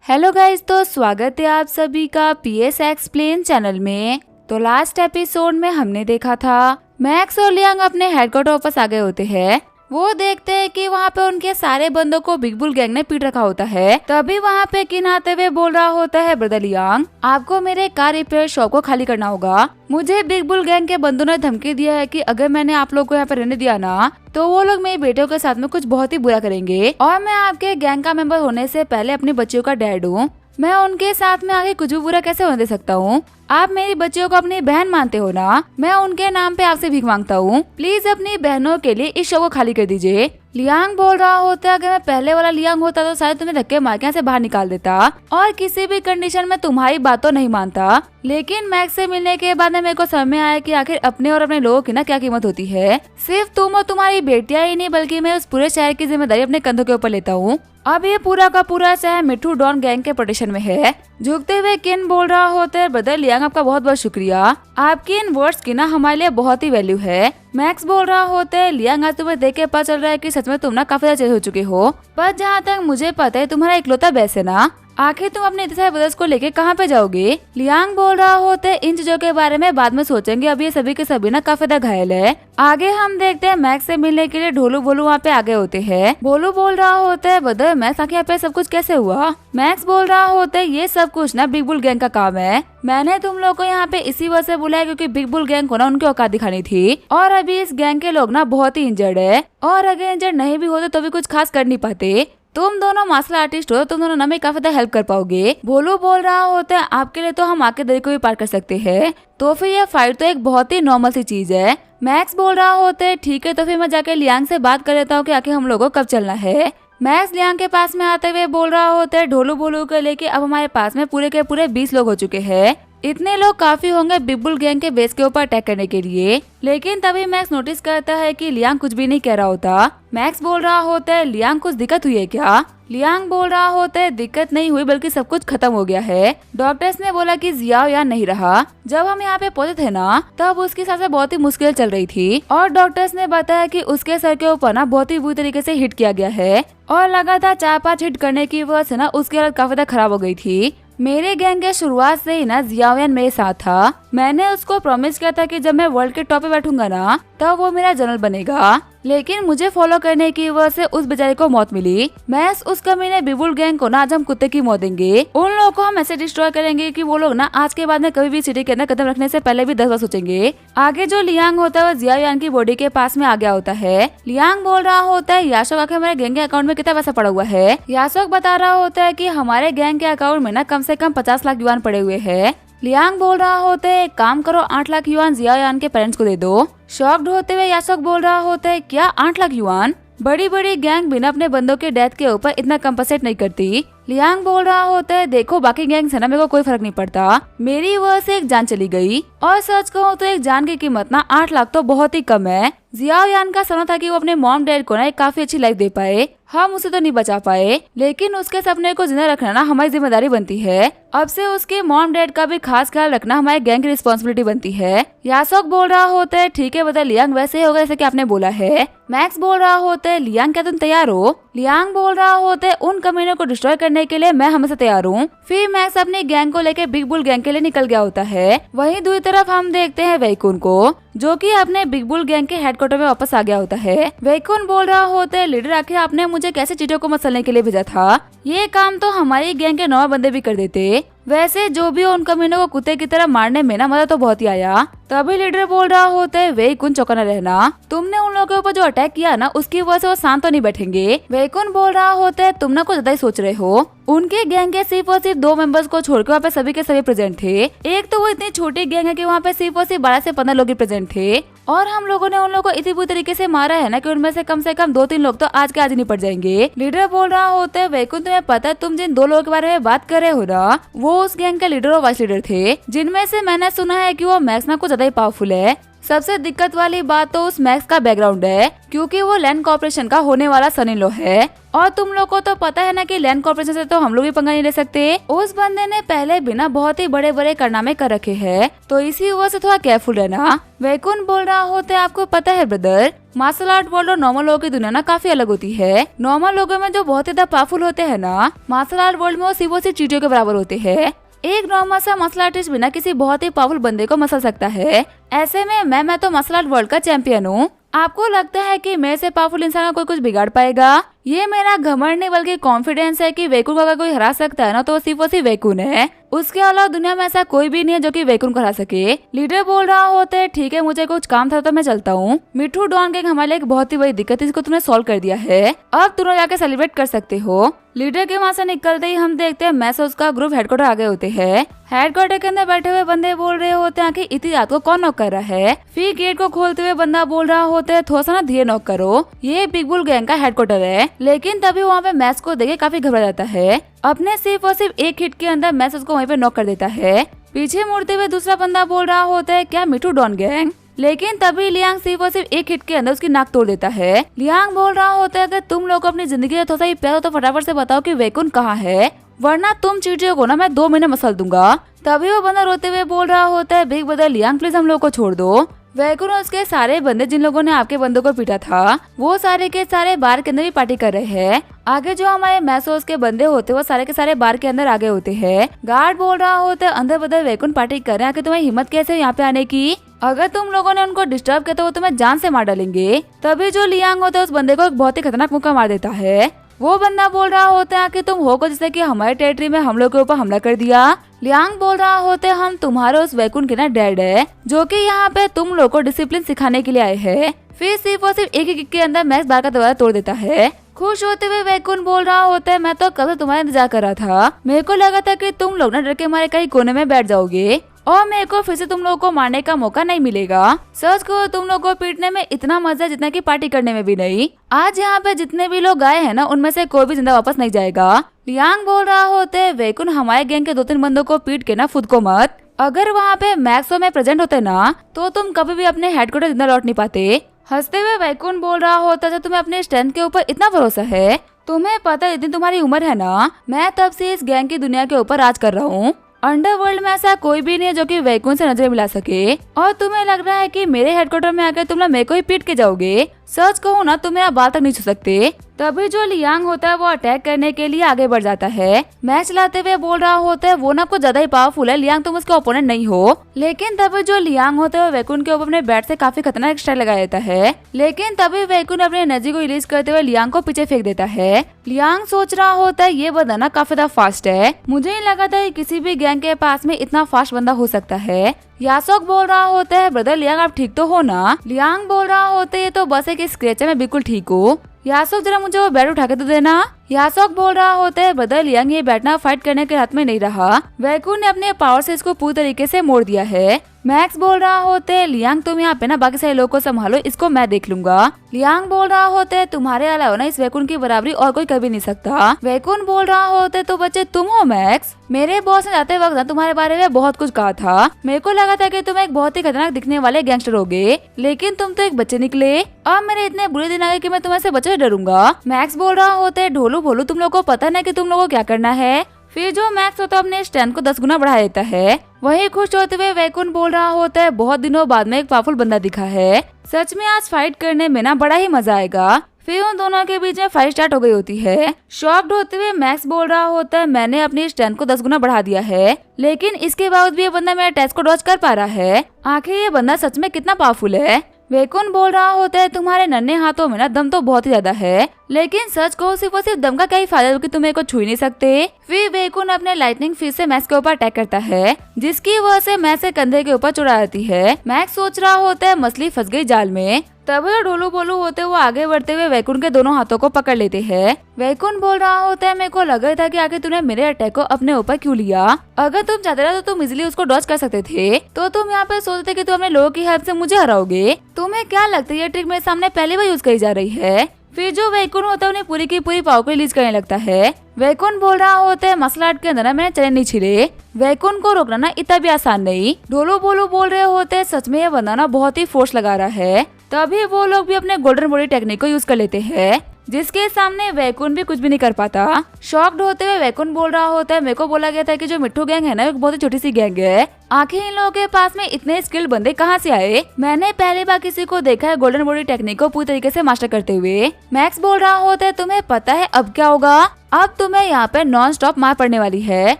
Hello guys, तो स्वागत है आप सभी का पीएस एक्सप्लेन चैनल में। तो लास्ट एपिसोड में हमने देखा था मैक्स और लियांग अपने हेडक्वार्टर वापस आ गए होते हैं। वो देखते हैं कि वहाँ पे उनके सारे बंदों को बिग बुल गैंग ने पीट रखा होता है। तभी वहाँ पे किन आते हुए बोल रहा होता है, ब्रदर लियांग, आपको मेरे कार रिपेयर शॉप को खाली करना होगा। मुझे बिग बुल गैंग के बंदों ने धमकी दिया है कि अगर मैंने आप लोग को यहाँ पे रहने दिया ना, तो वो लोग मेरे बेटों के साथ में कुछ बहुत ही बुरा करेंगे। और मैं आपके गैंग का मेंबर होने से पहले अपने बच्चियों का डैड हूँ। मैं उनके साथ में आगे कुछ भी बुरा कैसे होने दे सकता हूँ। आप मेरी बच्चियों को अपनी बहन मानते हो ना, मैं उनके नाम पे आपसे भीख मांगता हूँ। प्लीज अपनी बहनों के लिए इस शो को खाली कर दीजिए। लियांग बोल रहा होता, अगर मैं पहले वाला लियांग होता तो शायद तुम्हें धक्के मार के यहाँ से बाहर निकाल देता और किसी भी कंडीशन में तुम्हारी बात तो नहीं मानता। लेकिन मैक्स से मिलने के बाद मेरे को समझ में आया कि आखिर अपने और अपने लोगों की ना क्या कीमत होती है। सिर्फ तुम और तुम्हारी बेटियां ही नहीं, बल्कि मैं उस पूरे शहर की जिम्मेदारी अपने कंधों के ऊपर लेता हूँ। अब ये पूरा का पूरा शहर मिट्टू डॉन गैंग के प्रोटेक्शन में है। झुकते हुए किन बोल रहा होता है, ब्रदर लियांग, आपका बहुत बहुत शुक्रिया। आपकी इन वर्ड्स की ना हमारे लिए बहुत ही वैल्यू है। मैक्स बोल रहा होता है, लियांग, आज तुम्हें देख के पता चल रहा है कि सच में तुम ना काफी ज्यादा चेंज हो चुके हो। पर जहाँ तक मुझे पता है तुम्हारा इकलौता बेस है ना, आखिर तुम अपने इतने सारे ब्रदर्स को लेके कहाँ पे जाओगे। लियांग बोल रहा होता है, इन चीजों के बारे में बाद में सोचेंगे, अभी ये सभी के सभी ना काफी ज्यादा घायल है। आगे हम देखते हैं मैक्स से मिलने के लिए ढोलू भोलू वहाँ पे आगे होते हैं। भोलू बोल रहा होता है, ब्रदर मैक्स, आखिर यहाँ पे सब कुछ कैसे हुआ। मैक्स बोल रहा होता है, ये सब कुछ ना बिग बुल गैंग का काम है। मैंने तुम लोग को यहाँ पे इसी वजह से बुलाया क्योंकि बिग बुल गैंग को ना उनकी औकात दिखानी थी। और अभी इस गैंग के लोग ना बहुत ही इंजर्ड है, और अगर इंजर्ड नहीं भी होते तो भी कुछ खास कर नहीं पाते। तुम दोनों मार्शल आर्टिस्ट हो, तुम दोनों ना काफी ज्यादा हेल्प कर पाओगे। भोलू बोल रहा होता है, आपके लिए तो हम आके दरी को भी पार कर सकते हैं, तो फिर ये फाइट तो एक बहुत ही नॉर्मल सी चीज है। मैक्स बोल रहा होता है, ठीक है, तो फिर मैं जाके लियांग से बात कर लेता हूँ कि आखिर हम लोगों को कब चलना है। मैक्स लियांग के पास में आते हुए बोल रहा होता है, ढोलू भोलू को लेके अब हमारे पास में पूरे के पूरे 20 लोग हो चुके हैं। इतने लोग काफी होंगे बिग बुल गैंग के बेस के ऊपर अटैक करने के लिए। लेकिन तभी मैक्स नोटिस करता है कि लियांग कुछ भी नहीं कह रहा होता। मैक्स बोल रहा होता है, लियांग, कुछ दिक्कत हुई है क्या। लियांग बोल रहा होता है, दिक्कत नहीं हुई, बल्कि सब कुछ खत्म हो गया है। डॉक्टर्स ने बोला कि जियाओ यहाँ नहीं रहा। जब हम यहाँ पे पहुंचे थे ना, तब उसकी सांसें बहुत ही मुश्किल चल रही थी, और डॉक्टर्स ने बताया कि उसके सर के ऊपर ना बहुत ही बुरी तरीके से हिट किया गया है, और लगातार 4-5 हिट करने की वजह से ना उसकी हालत काफी ज्यादा खराब हो गई थी। मेरे गैंग के शुरुआत से ही ना जियाओयान मेरे साथ था। मैंने उसको प्रॉमिस किया था कि जब मैं वर्ल्ड के टॉप पे बैठूंगा ना, तब वो मेरा जनरल बनेगा। लेकिन मुझे फॉलो करने की वजह से उस बेचारे को मौत मिली। मैं उस कमीने बिग बुल गैंग को ना आज हम कुत्ते की मौत देंगे। उन लोगों को हम ऐसे डिस्ट्रॉय करेंगे कि वो लोग ना आज के बाद में कभी भी सिटी के अंदर कदम रखने से पहले भी 10 बार सोचेंगे। आगे जो लियांग होता है वो जियाओयान की बॉडी के पास में आ गया होता है। लियांग बोल रहा होता है, याशोक, आखिर हमारे गैंग के अकाउंट में कितना पैसा पड़ा हुआ है। याशोक बता रहा होता है कि हमारे गैंग के अकाउंट में ना कम से कम 50 लाख युआन पड़े हुए हैं। लियांग बोल रहा होता है, एक काम करो, 8 लाख युआन जियाओयान के पेरेंट्स को दे दो। शॉक्ड होते हुए याशोक बोल रहा होता है, क्या 8 लाख युआन। बड़ी बड़ी गैंग बिना अपने बंदों के डेथ के ऊपर इतना कंपनसेट नहीं करती। लियांग बोल रहा होता है, देखो बाकी गैंग से ना मेरे को कोई फर्क नहीं पड़ता, मेरी वजह से एक जान चली गई, और सच कहूँ तो एक जान की कीमत ना 8 लाख तो बहुत ही कम है। जियाओयान का सपना था कि वो अपने मॉम डैड को ना एक काफी अच्छी लाइफ दे पाए। हम उसे तो नहीं बचा पाए, लेकिन उसके सपने को जिंदा रखना ना हमारी जिम्मेदारी बनती है। अब से उसके मॉम डैड का भी खास ख्याल रखना हमारे गैंग की रिस्पॉन्सिबिलिटी बनती है। याशोक बोल रहा होता है, ठीक है, बता लियांग, वैसे ही होगा जैसे कि आपने बोला है। मैक्स बोल रहा होता है, लियांग, क्या तुम तैयार हो। लियांग बोल रहा होता है, उन कमीनों को डिस्ट्रॉय करने के लिए मैं हमेशा तैयार हूँ। फिर मैक्स अपने गैंग को लेकर बिग बुल गैंग के लिए निकल गया होता है। वहीं दूसरी तरफ हम देखते हैं वैकुन को, जो कि अपने बिग बुल गैंग के हेडक्वार्टर में वापस आ गया होता है। वैकुन बोल रहा होता है, लीडर, आखिर आपने मुझे कैसे चीटों को मसलने के लिए भेजा था। ये काम तो हमारी गैंग के 9 बंदे भी कर देते। वैसे जो भी उन कमीनों को कुत्ते की तरह मारने में ना मजा तो बहुत ही आया। तभी लीडर बोल रहा होता है, वैकुन, चौकना रहना, तुमने उन लोगों के ऊपर जो अटैक किया ना, उसकी वजह से वो शांत तो नहीं बैठेंगे। वैकुन बोल रहा होता है, तुम ना कुछ ज्यादा ही सोच रहे हो। उनके गैंग के सिर्फ और सिर्फ 2 मेंबर्स को छोड़कर वहाँ पे सभी के सभी प्रेजेंट थे। एक तो वो इतनी छोटी गैंग है कि वहाँ पे सिर्फ और सिर्फ 12 से 15 लोग ही प्रेजेंट थे, और हम लोगों ने उन लोगों को इतनी बुरी तरीके से मारा है ना कि उनमें से कम 2-3 लोग तो आज के आज निपट जाएंगे। लीडर बोल रहा होता है, वैकुन, तुम्हें पता है तुम जिन 2 लोगों के बारे में बात कर रहे हो ना, वो उस गैंग के लीडर और वाइस लीडर थे, जिनमें से मैंने सुना है कि वो मैक्स ना कुछ ज्यादा ही पावरफुल है। सबसे दिक्कत वाली बात तो उस मैक्स का बैकग्राउंड है, क्योंकि वो लैंड कॉर्पोरेशन का होने वाला सन इन लॉ है। और तुम लोग को तो पता है ना कि लैंड कॉर्पोरेशन से तो हम लोग भी पंगा नहीं ले सकते। उस बंदे ने पहले भी ना बहुत ही बड़े बड़े कारनामे कर रखे हैं, तो इसी वजह से थोड़ा केयरफुल रहना। वैकुंठ बोल रहा होता है, आपको पता है ब्रदर, मार्शल आर्ट वर्ल्ड और नॉर्मल लोगों की दुनिया ना काफी अलग होती है। नॉर्मल लोगों में जो बहुत ज्यादा पावरफुल होते हैं ना, मार्शल आर्ट वर्ल्ड में वो सिर्फ चींटियों के बराबर होते हैं। एक नॉर्मल सा मार्शल आर्टिस्ट बिना किसी बहुत ही पावरफुल बंदे को मसल सकता है। ऐसे में मैं तो मार्शल आर्ट वर्ल्ड का चैंपियन हूँ। आपको लगता है कि मेरे से पावरफुल इंसान का कोई कुछ बिगाड़ पाएगा? ये मेरा घमंड नहीं बल्कि कॉन्फिडेंस है कि वैकुंठ को अगर कोई हरा सकता है ना तो सिर्फ वैकुंठ है। उसके अलावा दुनिया में ऐसा कोई भी नहीं है जो कि वैकुंठ को हरा सके। लीडर बोल रहा होता है, ठीक है मुझे कुछ काम था तो मैं चलता हूँ। मिठू डॉन गैंग हमारे लिए एक बहुत ही बड़ी दिक्कत है, इसको तुमने सॉल्व कर दिया है, अब तुम जाके सेलिब्रेट कर सकते हो। लीडर के वहाँ से निकलते ही हम देखते हैं मैं से उसका ग्रुप हेडक्वार्टर आ गए होते हैं। हेडक्वार्टर के अंदर बैठे हुए बंदे बोल रहे होते हैं कि इतनी रात को कौन नॉक कर रहा है। फिर गेट को खोलते हुए बंदा बोल रहा होता है, थोड़ा सा ना धीरे नॉक करो, ये बिग बुल गैंग का हेडक्वार्टर है। लेकिन तभी वहाँ पे मैक्स को देखे काफी घबरा जाता है। अपने सिर्फ और सिर्फ एक हिट के अंदर मैक्स उसको वहीं पे नॉक कर देता है। पीछे मुड़ते हुए दूसरा बंदा बोल रहा होता है, क्या मिठू डॉन गैंग? लेकिन तभी लियांग सिर्फ और सिर्फ एक हिट के अंदर उसकी नाक तोड़ देता है। लियांग बोल रहा होता है कि तुम लोग अपनी जिंदगी में थोड़ा सा ही प्यार हो तो फटाफट से बताओ कि वैकुंठ कहाँ है, वरना तुम चींटियों को ना मैं 2 महीने मसल दूंगा। तभी वो बंदा रोते हुए बोल रहा होता है, बिग ब्रदर लियांग प्लीज हम लोग को छोड़ दो। वैकुंठ और उसके सारे बंदे जिन लोगों ने आपके बंदों को पीटा था वो सारे के सारे बार के अंदर भी पार्टी कर रहे हैं। आगे जो हमारे मैसोस के बंदे होते वो सारे के सारे बार के अंदर आगे होते हैं। गार्ड बोल रहा होता है, अंदर बदर वैकुंठ पार्टी कर रहे हैं, कि तुम्हें हिम्मत कैसे यहाँ पे आने की? अगर तुम लोगों ने उनको डिस्टर्ब किया तो वो तुम्हें जान से मार डालेंगे। तभी जो लियांग होता है उस बंदे को एक बहुत ही खतरनाक मुक्का मार देता है। वो बंदा बोल रहा होता है कि तुम हो को जिससे कि हमारे टेरिटरी में हम लोग के ऊपर हमला कर दिया। लियांग बोल रहा होते हैं, हम तुम्हारे उस वैकुंठ के ना डैड है जो कि यहाँ पे तुम लोग को डिसिप्लिन सिखाने के लिए आए हैं। फिर सिर्फ और सिर्फ एक ही किक के अंदर मैक्स बार का दरवाजा तोड़ देता है। खुश होते हुए वैकुंठ बोल रहा होता है, मैं तो कब से तुम्हारा इंतजार कर रहा था, मेरे को लगा था कि तुम लोग ना डर के मारे कहीं कोने में बैठ जाओगे और मेरे को फिर से तुम लोगों को मारने का मौका नहीं मिलेगा। सच को तुम लोगों को पीटने में इतना मजा है जितना कि पार्टी करने में भी नहीं। आज यहाँ पे जितने भी लोग आए हैं ना उनमें से कोई भी जिंदा वापस नहीं जाएगा। लियांग बोल रहा होते है, वैकुंठ हमारे गैंग के 2-3 बंदों को पीट के ना खुद को मत। अगर वहाँ पे मैक्स और मैं प्रेजेंट होते ना तो तुम कभी भी अपने हेडक्वार्टर जिंदा लौट नहीं पाते। हंसते हुए वैकुंठ बोल रहा होता है, तुम्हें अपने स्ट्रेंथ के ऊपर इतना भरोसा है? तुम्हें पता है इतनी तुम्हारी उम्र है ना, मैं तब से इस गैंग की दुनिया के ऊपर राज कर रहा हूँ। अंडरवर्ल्ड में ऐसा कोई भी नहीं है जो कि वैकुंठ से नजर मिला सके, और तुम्हें लग रहा है कि मेरे हेडक्वार्टर में आकर तुम लोग मेरे को ही पीट के जाओगे? सच कहूँ ना तुम मेरा बाल तक नहीं छू सकते। तभी जो लियांग होता है वो अटैक करने के लिए आगे बढ़ जाता है। मैच चलाते हुए बोल रहा होता है, वो ना कुछ ज्यादा ही पावरफुल है, लियांग तुम उसके ओपोनेंट नहीं हो। लेकिन तभी जो लियांग होता है वो वैकुंठ के ऊपर अपने बैट से काफी खतरनाक स्ट्राइक लगा देता है। लेकिन तभी वैकुंठ अपनी एनर्जी को रिलीज करते हुए लियांग को पीछे फेंक देता है। लियांग सोच रहा होता है, ये बंदा ना काफी ज्यादा फास्ट है, मुझे नहीं लगा था कि किसी भी गैंग के पास में इतना फास्ट बंदा हो सकता है। यासोक बोल रहा होता है, ब्रदर लियांग आप ठीक तो हो ना? लियांग बोल रहा होता है, ये तो बस एक स्क्रैच है, मैं बिल्कुल ठीक हूँ। यासोक जरा मुझे वो बैट उठा के तो देना। यासोक बोल रहा होता है, ब्रदर लियांग ये बैठना फाइट करने के हाथ में नहीं रहा, वैकुंठ ने अपने पावर से इसको पूरी तरीके से मोड़ दिया है। मैक्स बोल रहा होते है, लियांग तुम यहाँ पे ना बाकी सारे लोगों को संभालो, इसको मैं देख लूंगा। लियांग बोल रहा होते है, तुम्हारे अलावा ना इस वैकुंठ की बराबरी और कोई कभी नहीं सकता। वैकुंठ बोल रहा होते है, तो बच्चे तुम हो मैक्स? मेरे बॉस ने जाते वक्त ना तुम्हारे बारे में बहुत कुछ कहा था, मेरे को लगा था कि तुम एक बहुत ही खतरनाक दिखने वाले गैंगस्टर होगे, लेकिन तुम तो एक बच्चे निकले। अब मेरे इतने बुरे दिन आ गए कि मैं तुम्हें से बच्चे से डरूंगा। मैक्स बोल रहा होता है, ढोलू भोलू तुम लोगों को पता है कि तुम लोगों को क्या करना है। फिर जो मैक्स होता है अपने स्ट्रेंथ को 10 गुना बढ़ा देता है। वही खुश होते हुए वैकुंठ बोल रहा होता है, बहुत दिनों बाद में एक पावरफुल बंदा दिखा है, सच में आज फाइट करने में ना बड़ा ही मजा आएगा। फिर उन दोनों के बीच में फाइट स्टार्ट हो गई होती है। शॉक्ड होते हुए मैक्स बोल रहा होता है, मैंने अपनी स्ट्रेंथ को 10 गुना बढ़ा दिया है, लेकिन इसके बावजूद भी ये बंदा मेरे अटैक को डॉज कर पा रहा है। आखिर ये बंदा सच में कितना पावरफुल है? वैकुंठ बोल रहा होता है, तुम्हारे नन्हे हाथों में ना दम तो बहुत ही ज्यादा है, लेकिन सच को सिर्फ और सिर्फ दम का क्या ही फायदा कि तुम मेरे को छू ही नहीं सकते। फिर वैकुंठ अपने लाइटनिंग फिश से मैक्स के ऊपर अटैक करता है, जिसकी वजह से मैक्स के कंधे के ऊपर चढ़ा जाती है। मैक्स सोच रहा होता है मछली फंस गई जाल में। तभी ढोलू बोलू होते हुए आगे बढ़ते हुए वैकुंठ के दोनों हाथों को पकड़ लेते हैं। वैकुंठ बोल रहा होता है, मेरे को लग रहा था कि आखिर तूने मेरे अटैक को अपने ऊपर क्यों लिया? अगर तुम चाहते रहे तो तुम इजीली उसको डॉज कर सकते थे, तो तुम यहाँ पे सोचते कि तुम अपने लोगों की हेल्प से मुझे हराओगे। तुम्हें क्या लगता है ये ट्रिक मेरे सामने पहली बार यूज करी जा रही है? फिर जो वैकुंठ होता है उन्हें पूरी की पूरी पावर को रिलीज करने लगता है। वैकुंठ बोल रहा होता है, मार्शल आर्ट के अंदर ना मैंने चले नहीं छिले, वैकुंठ को रोकना ना इतना भी आसान नहीं। ढोलू बोलू बोल रहे होते हैं, सच में ये बंदा ना बहुत ही फोर्स लगा रहा है। तभी वो लोग भी अपने गोल्डन बॉडी टेक्निक को यूज कर लेते हैं, जिसके सामने वैकुन भी कुछ भी नहीं कर पाता। शॉक्ड होते हुए वैकुन बोल रहा होता है, मेरे को बोला गया था कि जो मिट्टू गैंग है ना, एक बहुत ही छोटी सी गैंग है। आखिर इन लोगों के पास में इतने स्किल्ड बंदे कहाँ से आए? मैंने पहली बार किसी को देखा है गोल्डन बॉडी टेक्निक को पूरी तरीके से मास्टर करते हुए। मैक्स बोल रहा होता है, तुम्हें पता है अब क्या होगा? अब तुम्हें यहाँ पे नॉन स्टॉप मार पड़ने वाली है।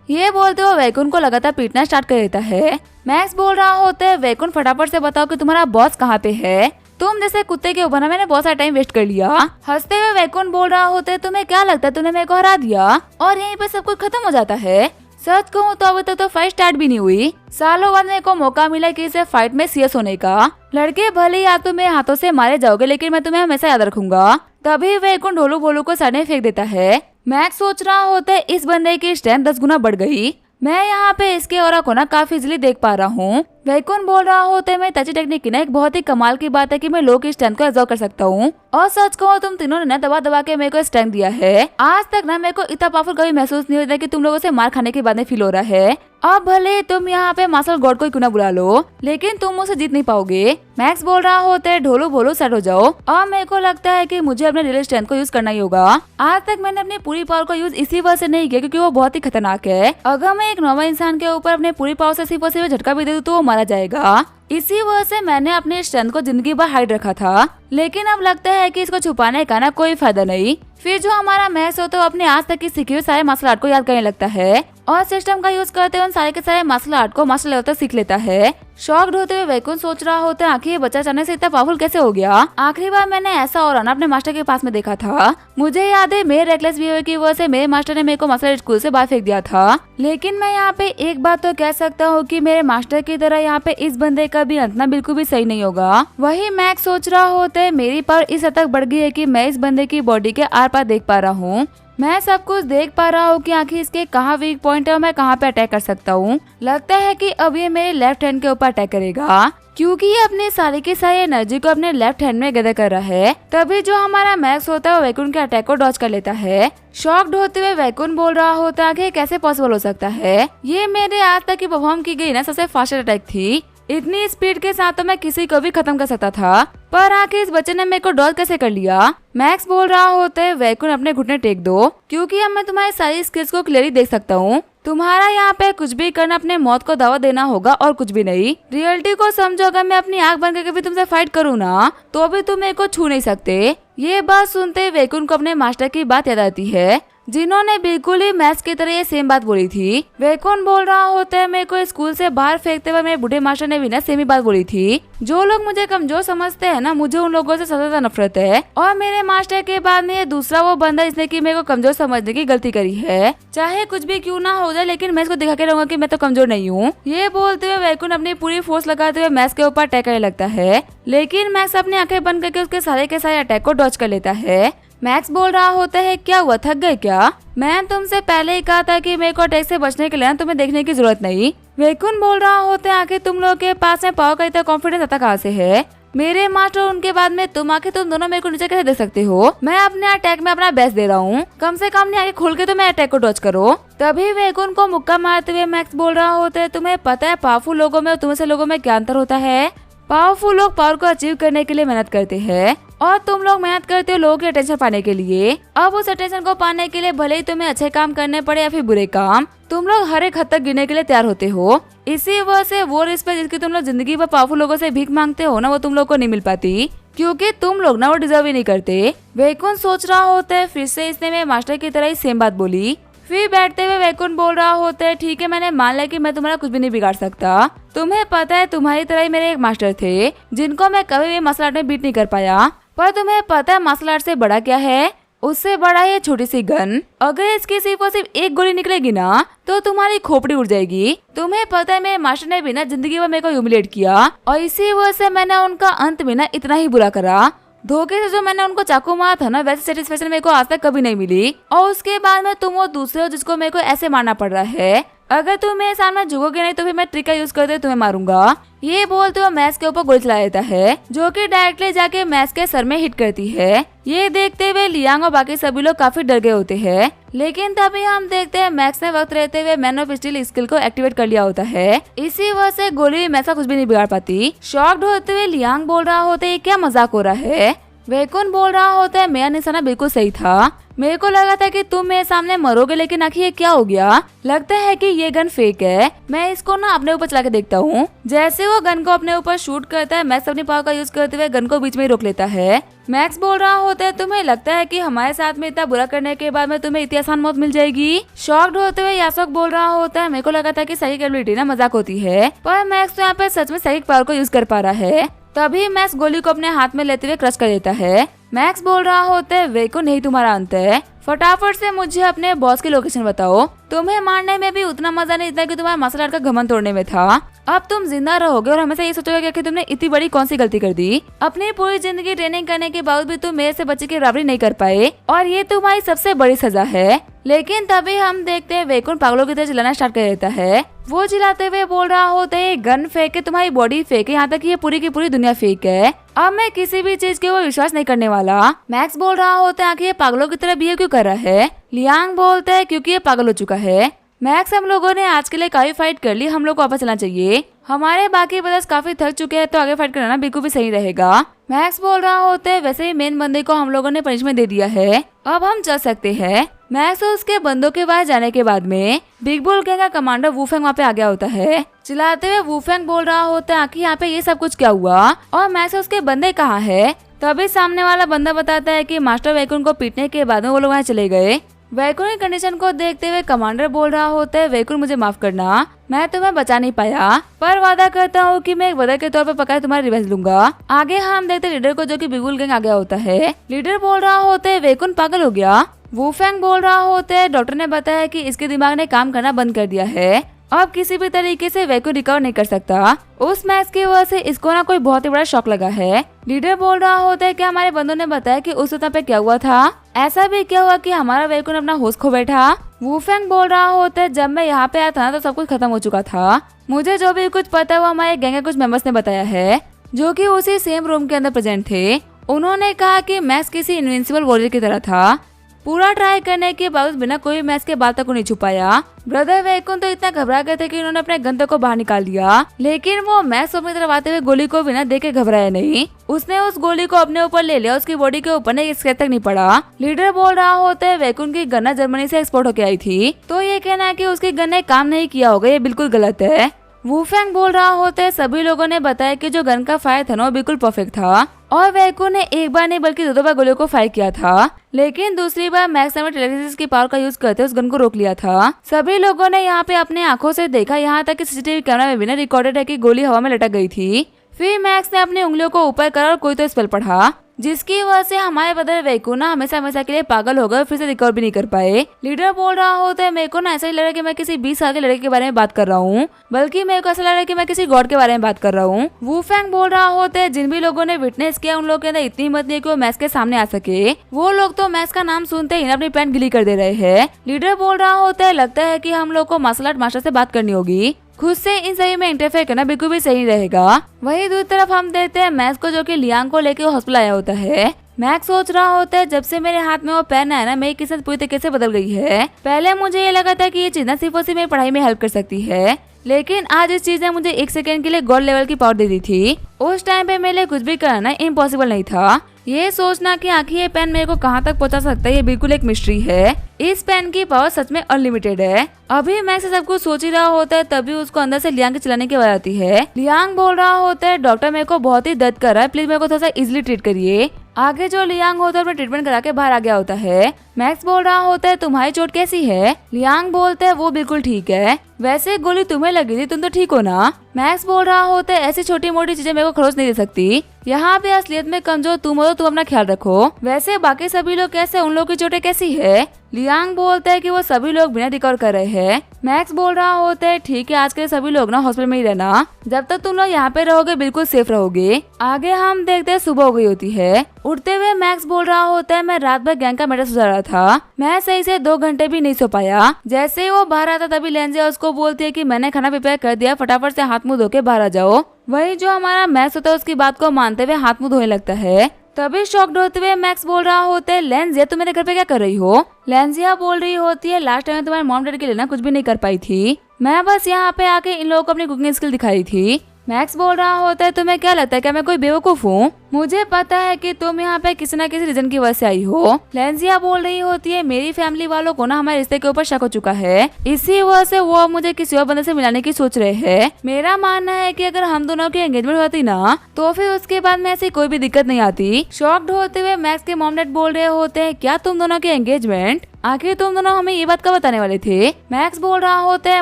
ये बोलते हुए वैकुन को लगातार पीटना स्टार्ट कर देता है। मैक्स बोल रहा होता है, वैकुन फटाफट से बताओ कि तुम्हारा बॉस कहाँ पे है? तुम जैसे कुत्ते के ऊपर मैंने बहुत सारा टाइम वेस्ट कर लिया। हंसते हुए वैकुन बोल रहा होता है, तुम्हें क्या लगता है तुमने मेरे को हरा दिया और यहीं पे सब कुछ खत्म हो जाता है? सच कहूँ तो अभी तक तो फाइट स्टार्ट भी नहीं हुई। सालों बाद मेरे को मौका मिला कि इसे फाइट में सीरियस होने का। लड़के भले ही आप तो मेरे हाथों से मारे जाओगे, लेकिन मैं तुम्हें हमेशा याद रखूंगा। तभी वैकुन ढोलू भोलू को साइड में फेंक देता है। मैक्स सोच रहा होता है, इस बंदे की स्ट्रेंथ 10 गुना बढ़ गई। मैं यहाँ पे इसके ऑरा को ना काफी इजीली देख पा रहा हूँ। वैकुन बोल रहा होता है, मैं टची टेक्निक की ना एक बहुत ही कमाल की बात है कि मैं लोग की स्ट्रेंथ को एब्जॉर्व कर सकता हूँ। और सच कहूँ तुम तीनों ने ना दबा दबा के मेरे को स्ट्रेंथ दिया है। आज तक ना मेरे को इतना पावरफुल कभी महसूस नहीं होता कि तुम लोगों से मार खाने के बाद में फील हो रहा है। अब भले तुम यहाँ पे मार्शल गॉड को क्यों ना बुला लो, लेकिन तुम मुझसे जीत नहीं पाओगे। मैक्स बोल रहा होता है, ढोलो भोलो सेट हो जाओ। और मेरे को लगता है कि मुझे अपने रियल स्ट्रेंथ को यूज करना ही होगा। आज तक मैंने अपनी पूरी पावर को यूज इसी वजह से नहीं किया क्योंकि वो बहुत ही खतरनाक है। अगर मैं एक नॉर्मल इंसान के ऊपर अपने पूरी पावर से सिर्फ और सिर्फ झटका भी दे दूं तो वो मारा जाएगा। इसी वजह से मैंने अपने स्ट्रेंथ को जिंदगी भर हाइड रखा था, लेकिन अब लगता है कि इसको छुपाने का ना कोई फायदा नहीं। फिर जो हमारा मैक्स होता है वो अपने आज तक की सीखे हुए सारे मार्शल आर्ट को याद करने लगता है और सिस्टम का यूज करते हुए सारे के सारे मार्शल आर्ट को मास्टर लेवल तक सीख लेता है। शॉक्ड होते हुए वैकुन सोच रहा होता है, आखिर ये बच्चा अचानक से इतना पावरफुल कैसे हो गया? आखिरी बार मैंने ऐसा और अपने मास्टर के पास में देखा था। मुझे याद है मेरे रेकलेस बिहेवियर की वजह से मेरे मास्टर ने मेरे को मार्शल आर्ट स्कूल से बाहर फेंक दिया था। लेकिन मैं यहाँ पे एक बात तो कह सकता हूँ कि मेरे मास्टर की तरह यहाँ पे इस बंदे का भी अंत बिल्कुल भी सही नहीं होगा। वही मैक्स सोच रहा होता है, मेरी पावर इस हद तक बढ़ गई है कि मैं इस बंदे की बॉडी के आर पार देख पा रहा हूँ। मैं सब कुछ देख पा रहा हूँ कि आखिर इसके कहाँ वीक पॉइंट है और मैं कहाँ पे अटैक कर सकता हूँ। लगता है कि अब ये मेरे लेफ्ट हैंड के ऊपर अटैक करेगा क्योंकि ये अपने सारी की सारी एनर्जी को अपने लेफ्ट हैंड में गैदर कर रहा है। तभी जो हमारा मैक्स होता है वो वैकुन के अटैक को डॉज कर लेता है। शॉक्ड होते हुए वैकुन बोल रहा होता है कि कैसे पॉसिबल हो सकता है? ये मेरे आज तक की परफॉर्म की गई ना सबसे फास्टेस्ट अटैक थी। इतनी स्पीड के साथ तो मैं किसी को भी खत्म कर सकता था, पर आखिर इस बच्चे ने मेरे को डॉज कैसे कर लिया? मैक्स बोल रहा होता है, वैकुन अपने घुटने टेक दो क्योंकि अब मैं तुम्हारी सारी स्किल्स को क्लियरली देख सकता हूँ। तुम्हारा यहाँ पे कुछ भी करना अपने मौत को दावा देना होगा और कुछ भी नहीं। रियलिटी को समझो, अगर मैं अपनी आंख बंद करके भी तुमसे फाइट करूँ ना तो भी तुम मेरे को छू नहीं सकते। ये बात सुनते वैकुन को अपने मास्टर की बात याद आती है जिन्होंने बिल्कुल ही मैक्स की तरह ये सेम बात बोली थी। वैकुन बोल रहा होता है, मेरे को स्कूल से बाहर फेंकते हुए मेरे बूढ़े मास्टर ने भी ना सेम ही बात बोली थी। जो लोग मुझे कमजोर समझते हैं ना, मुझे उन लोगों से सबसे ज्यादा नफरत है। और मेरे मास्टर के बाद में ये दूसरा वो बंदा जिसने की मेरे को कमजोर समझने की गलती करी है। चाहे कुछ भी क्यों ना हो जाए, लेकिन मैं इसको दिखा के रहूंगा कि मैं तो कमजोर नहीं हूँ। ये बोलते हुए वैकुन अपनी पूरी फोर्स लगाते हुए मैक्स के ऊपर अटैक करने लगता है, लेकिन मैक्स अपनी आंखें बंद करके उसके सारे के सारे अटैक को डॉज कर लेता है। मैक्स बोल रहा होता है, क्या हुआ, थक गए क्या? मैं तुमसे पहले ही कहा था कि मेरे को अटैक से बचने के लिए तुम्हें देखने की जरूरत नहीं। वैकुन बोल रहा होता है, आखिर तुम लोगों के पास में पावर का इतना कॉन्फिडेंस आता कहाँ से है? मेरे मास्टर उनके बाद में तुम आके तुम दोनों मेरे को नीचे कैसे देख सकते हो? मैं अपने अटैक में अपना बेस्ट दे रहा हूँ, कम से कम नहीं आगे खोल के तो मैं अटैक को डॉज करो। तभी वैकुन को मुक्का मारते हुए मैक्स बोल रहा होता है, तुम्हें पता है पावरफुल लोगों में और तुम से लोगों में क्या अंतर होता है? पावरफुल लोग पावर को अचीव करने के लिए मेहनत करते हैं और तुम लोग मेहनत करते हो लोगों की अटेंशन पाने के लिए। अब उस अटेंशन को पाने के लिए भले ही तुम्हें अच्छे काम करने पड़े या फिर बुरे काम, तुम लोग हर एक हद तक गिरने के लिए तैयार होते हो। इसी वजह से वो रिस्पेक्ट जिसकी तुम लोग जिंदगी भर पावरफुल लोगों से भीख मांगते हो ना, वो तुम लोग को नहीं मिल पाती क्योंकि तुम लोग ना वो डिजर्व ही नहीं करते। वैकुन सोच रहा होता है, फिर से इसने मेरे मास्टर की तरह ही सेम बात बोली। फिर बैठते हुए वैकुन बोल रहा होता है, ठीक है, मैंने मान लिया कि मैं तुम्हारा कुछ भी नहीं बिगाड़ सकता। तुम्हें पता है तुम्हारी तरह ही मेरे एक मास्टर थे जिनको मैं कभी भी मार्शल आर्ट में बीट नहीं कर पाया, पर तुम्हें पता है मार्शल आर्ट से बड़ा क्या है? उससे बड़ा है छोटी सी गन। अगर इसकी सिर्फ और सिर्फ एक गोली निकलेगी ना तो तुम्हारी खोपड़ी उड़ जाएगी। तुम्हें पता है मेरे मास्टर ने भी ना जिंदगी में मेरे को ह्यूमिलेट किया और इसी वजह से मैंने उनका अंत भी ना इतना ही बुरा करा। धोखे से जो मैंने उनको चाकू मारा था ना, वैसे सेटिस्फेक्शन मेरे को आज तक कभी नहीं मिली। और उसके बाद में तुम वो दूसरे हो जिसको मेरे को ऐसे मारना पड़ रहा है। अगर तुम मेरे सामने झुकोगे नहीं तो फिर मैं ट्रिक का यूज करते तुम्हें मारूंगा। ये बोलते हुए मैक्स के ऊपर गोली चला देता है जो कि डायरेक्टली जाके मैक्स के सर में हिट करती है। ये देखते हुए लियांग और बाकी सभी लोग काफी डर गए होते हैं, लेकिन तभी हम देखते हैं मैक्स ने वक्त रहते हुए मैन ऑफ स्टील स्किल को एक्टिवेट कर लिया होता है। इसी वजह से गोली मैक्स का कुछ भी नहीं बिगाड़ पाती। शॉक्ड होते हुए लियांग बोल रहा होता है, क्या मजाक हो रहा है? वैकुन बोल रहा होता है मेरा निशाना बिल्कुल सही था, मेरे को लगा था कि तुम मेरे सामने मरोगे, लेकिन आखिर ये क्या हो गया? लगता है कि ये गन फेक है, मैं इसको ना अपने ऊपर चला के देखता हूँ। जैसे वो गन को अपने ऊपर शूट करता है, मैक्स अपनी पावर का यूज करते हुए गन को बीच में ही रोक लेता है। मैक्स बोल रहा होता है तुम्हें लगता है कि हमारे साथ में इतना बुरा करने के बाद में तुम्हें इतनी आसान मौत मिल जाएगी? शॉक्ड होते हुए यासोक बोल रहा होता है मेरे को लगा था कि साइकिक एबिलिटी ना मजाक होती है, पर मैक्स तो यहाँ पे सच में साइकिक पावर को यूज कर पा रहा है। तभी मैक्स गोली को अपने हाथ में लेते हुए क्रश कर देता है। मैक्स बोल रहा होता है वैकुन नहीं तुम्हारा अंत है, फटाफट से मुझे अपने बॉस की लोकेशन बताओ। तुम्हें मारने में भी उतना मजा नहीं था कि तुम्हारा मार्शल आर्ट का घमंड तोड़ने में था। अब तुम जिंदा रहोगे और हमेशा ये सोचोगे कि तुमने इतनी बड़ी कौन सी गलती कर दी। अपनी पूरी जिंदगी ट्रेनिंग करने के बावजूद भी तुम मेरे से बच्चे की बराबरी नहीं कर पाए और ये तुम्हारी सबसे बड़ी सजा है। लेकिन तभी हम देखते हैं वैकुन पागलों की तरह चिल्लाना स्टार्ट कर देता है। वो चिल्लाते हुए बोल रहा होता है गन फेक है, तुम्हारी बॉडी फेक है, यहाँ तक ये पूरी की पूरी दुनिया फेक है। अब मैं किसी भी चीज के वो विश्वास नहीं करने वाला। मैक्स बोल रहा होता है आखिर ये पागलों की तरह बिहेव क्यों कर रहा है? लियांग बोलता है क्योंकि ये पागल हो चुका है। मैक्स हम लोगों ने आज के लिए काफी फाइट कर ली, हम लोग को वापस चलना चाहिए। हमारे बाकी ब्रदर्स काफी थक चुके हैं तो आगे फाइट करना बिल्कुल भी सही रहेगा। मैक्स बोल रहा होता है वैसे ही मेन बंदे को हम लोगों ने पनिशमेंट दे दिया है, अब हम चल सकते हैं। मैक्स और उसके बंदों के पास जाने के बाद में बिग बुल गैंग का कमांडर वूफेंग वहाँ पे आ गया होता है। चिल्लाते हुए वूफेंग बोल रहा होता है आखिर यहाँ पे ये सब कुछ क्या हुआ और मैक्स और उसके बंदे कहाँ है? तभी सामने वाला बंदा बताता है कि मास्टर वैकुन को पीटने के बाद में वो लोग वहाँ चले गए। वैकुन की कंडीशन को देखते हुए कमांडर बोल रहा होता है वैकुन मुझे माफ करना, मैं तुम्हें बचा नहीं पाया, पर वादा करता हूँ कि मैं एक ब्रदर के तौर पर पक्का तुम्हारा रिवेंज लूंगा। आगे हम देखते लीडर को जो कि बिग बुल गैंग आ गया होता है। लीडर बोल रहा होता है वैकुन पागल हो गया। वूफेंग बोल रहा होता है डॉक्टर ने बताया कि इसके दिमाग ने काम करना बंद कर दिया है, अब किसी भी तरीके से वैकुन रिकवर नहीं कर सकता। उस मैच की वजह से इसको ना कोई बहुत ही बड़ा शॉक लगा है। लीडर बोल रहा होता है कि हमारे बंदों ने बताया कि उस समय पे क्या हुआ था, ऐसा भी क्या हुआ कि हमारा वैकुन अपना होश खो बैठा। वूफेंग बोल रहा होता है जब मैं यहाँ पे आया था ना तो सब कुछ खत्म हो चुका था, मुझे जो भी कुछ पता है वो हमारे गैंग के कुछ मेंबर्स ने बताया है जो कि उसी सेम रूम के अंदर प्रेजेंट थे। उन्होंने कहा कि मैक्स किसी इनविंसिबल वॉरियर की तरह था, पूरा ट्राई करने के बावजूद बिना कोई मैच के बात तक को नहीं छुपाया। ब्रदर वैकुन तो इतना घबरा गए थे कि उन्होंने अपने गन तक को बाहर निकाल दिया, लेकिन वो मैच अपनी तरफ आते हुए गोली को बिना देखे घबराया नहीं, उसने उस गोली को अपने ऊपर ले लिया, उसकी बॉडी के ऊपर एक स्क्रैच तक नहीं पड़ा। लीडर बोल रहा होता है वैकुन की गन्ना जर्मनी से एक्सपोर्ट होकर आई थी, तो ये कहना है कि उसकी गन ने काम नहीं किया होगा ये बिल्कुल गलत है। वूफेंग बोल रहा होता है सभी लोगों ने बताया कि जो गन का फायर था ना वो बिल्कुल परफेक्ट था और वैकुन ने एक बार नहीं बल्कि दो बार गोलियों को फायर किया था, लेकिन दूसरी बार मैक्स ने टेलीविजन की पावर का यूज करते उस गन को रोक लिया था। सभी लोगों ने यहाँ पे अपने आंखों से देखा, यहाँ तक कि सीसीटीवी कैमरा में भी ना रिकॉर्डेड है कि गोली हवा में लटक गई थी। फिर मैक्स ने अपनी उंगलियों को ऊपर करा और कोई तो स्पेल पढ़ा, जिसकी वजह से हमारे ब्रदर वैकुन ना हमेशा हमेशा के लिए पागल हो गए, फिर से रिकवर भी नहीं कर पाए। लीडर बोल रहा होता है मेरे को ना ऐसा ही लग रहा है कि मैं किसी 20 साल के लड़के के बारे में बात कर रहा हूँ, बल्कि मेरे को ऐसा लग रहा है कि मैं किसी गॉड के बारे में बात कर रहा हूँ। वूफेंग बोल रहा होता है जिन भी लोगों ने विटनेस किया उन लोगों के अंदर इतनी हिम्मत नहीं कि वो मैक्स के सामने आ सके, वो लोग तो मैक्स का नाम सुनते ही अपनी पैंट गिली कर दे रहे हैं। लीडर बोल रहा होता है लगता है कि हम लोग को मार्शल आर्ट मास्टर से बात करनी होगी, खुद से इन सभी में इंटरफेयर करना बिल्कुल भी सही रहेगा। वहीं दूसरी तरफ हम देखते हैं मैक्स को जो कि लियांग को लेकर हॉस्पिटल आया होता है। मैक्स सोच रहा होता है जब से मेरे हाथ में वो पेन है ना मेरी किस्मत पूरी तरीके से बदल गई है। पहले मुझे ये लगा था कि ये चीज ना सिर्फ और सिर्फ मेरी पढ़ाई में हेल्प कर सकती है, लेकिन आज इस चीज ने मुझे एक सेकंड के लिए गॉड लेवल की पावर दे दी थी। उस टाइम पे मेरे लिए कुछ भी करना इम्पॉसिबल नहीं था। ये सोचना कि आखिर ये पेन मेरे को कहाँ तक पहुँचा सकता है ये बिल्कुल एक मिस्ट्री है। इस पेन की पावर सच में अनलिमिटेड है। अभी मैक्स सब कुछ सोच ही रहा होता है तभी उसको अंदर से लियांग के चलाने की आवाज आती है। लियांग बोल रहा होता है डॉक्टर मेरे को बहुत ही दर्द कर रहा है, प्लीज मेरे को थोड़ा सा इजिली ट्रीट करिए। आगे जो लियांग होता है अपना ट्रीटमेंट करा के बाहर आ गया होता है। मैक्स बोल रहा होता है तुम्हारी चोट कैसी है? लियांग बोलता है वो बिल्कुल ठीक है, वैसे गोली तुम्हें लगी थी, तुम तो ठीक हो ना? मैक्स बोल रहा होता है ऐसी छोटी मोटी चीजें मेरे को खरोच नहीं दे सकती, यहाँ पे असलियत में कमजोर तुम हो तो तुम अपना ख्याल रखो। वैसे बाकी सभी लोग कैसे, उन लोगों की चोटें कैसी है? लियांग बोलता है कि वो सभी लोग बिना रिकवर कर रहे हैं। मैक्स बोल रहा होता है ठीक है आज के सभी लोग ना हॉस्पिटल में ही रहना, जब तक तुम लोग यहाँ पे रहोगे बिल्कुल सेफ रहोगे। आगे हम देखते हैं सुबह हो गई होती है। उठते हुए मैक्स बोल रहा होता है मैं रात भर गैंग का मैटर सुधार रहा था, मैं सही से 2 घंटे भी नहीं सो पाया। जैसे ही वो बाहर आता तभी लेंजिया उसको बोलती है कि मैंने खाना प्रिपेयर कर दिया, फटाफट से हाथ मुंह धो के बाहर आ जाओ। वही जो हमारा मैक्स होता है उसकी बात को मानते हुए हाथ मुंह धोने लगता है। तभी शॉक्ड होते हुए मैक्स बोल रहा होता है लेंजिया तुम मेरे घर पे क्या कर रही हो? लेंजिया बोल रही होती है लास्ट टाइम तुम्हारे मॉम डैड के लिए ना कुछ भी नहीं कर पाई थी, मैं बस यहाँ पे आके इन लोगों को अपनी कुकिंग स्किल दिखाई थी। मैक्स बोल रहा होता है तुम्हें क्या लगता है क्या मैं कोई बेवकूफ हूँ? मुझे पता है कि तुम यहाँ पे किसी न किसी रीजन की वजह से आई हो। लेंजिया बोल रही होती है मेरी फैमिली वालों को ना हमारे रिश्ते के ऊपर शक हो चुका है, इसी वजह से वो मुझे किसी और बंदे से मिलाने की सोच रहे हैं। मेरा मानना है कि अगर हम दोनों की एंगेजमेंट होती ना तो फिर उसके बाद में ऐसी कोई भी दिक्कत नहीं आती। शॉक्ड होते हुए मैक्स के मॉम डैड बोल रहे होते हैं क्या तुम दोनों की एंगेजमेंट? आखिर तुम दोनों हमें ये बात कब बताने वाले थे? मैक्स बोल रहा होता है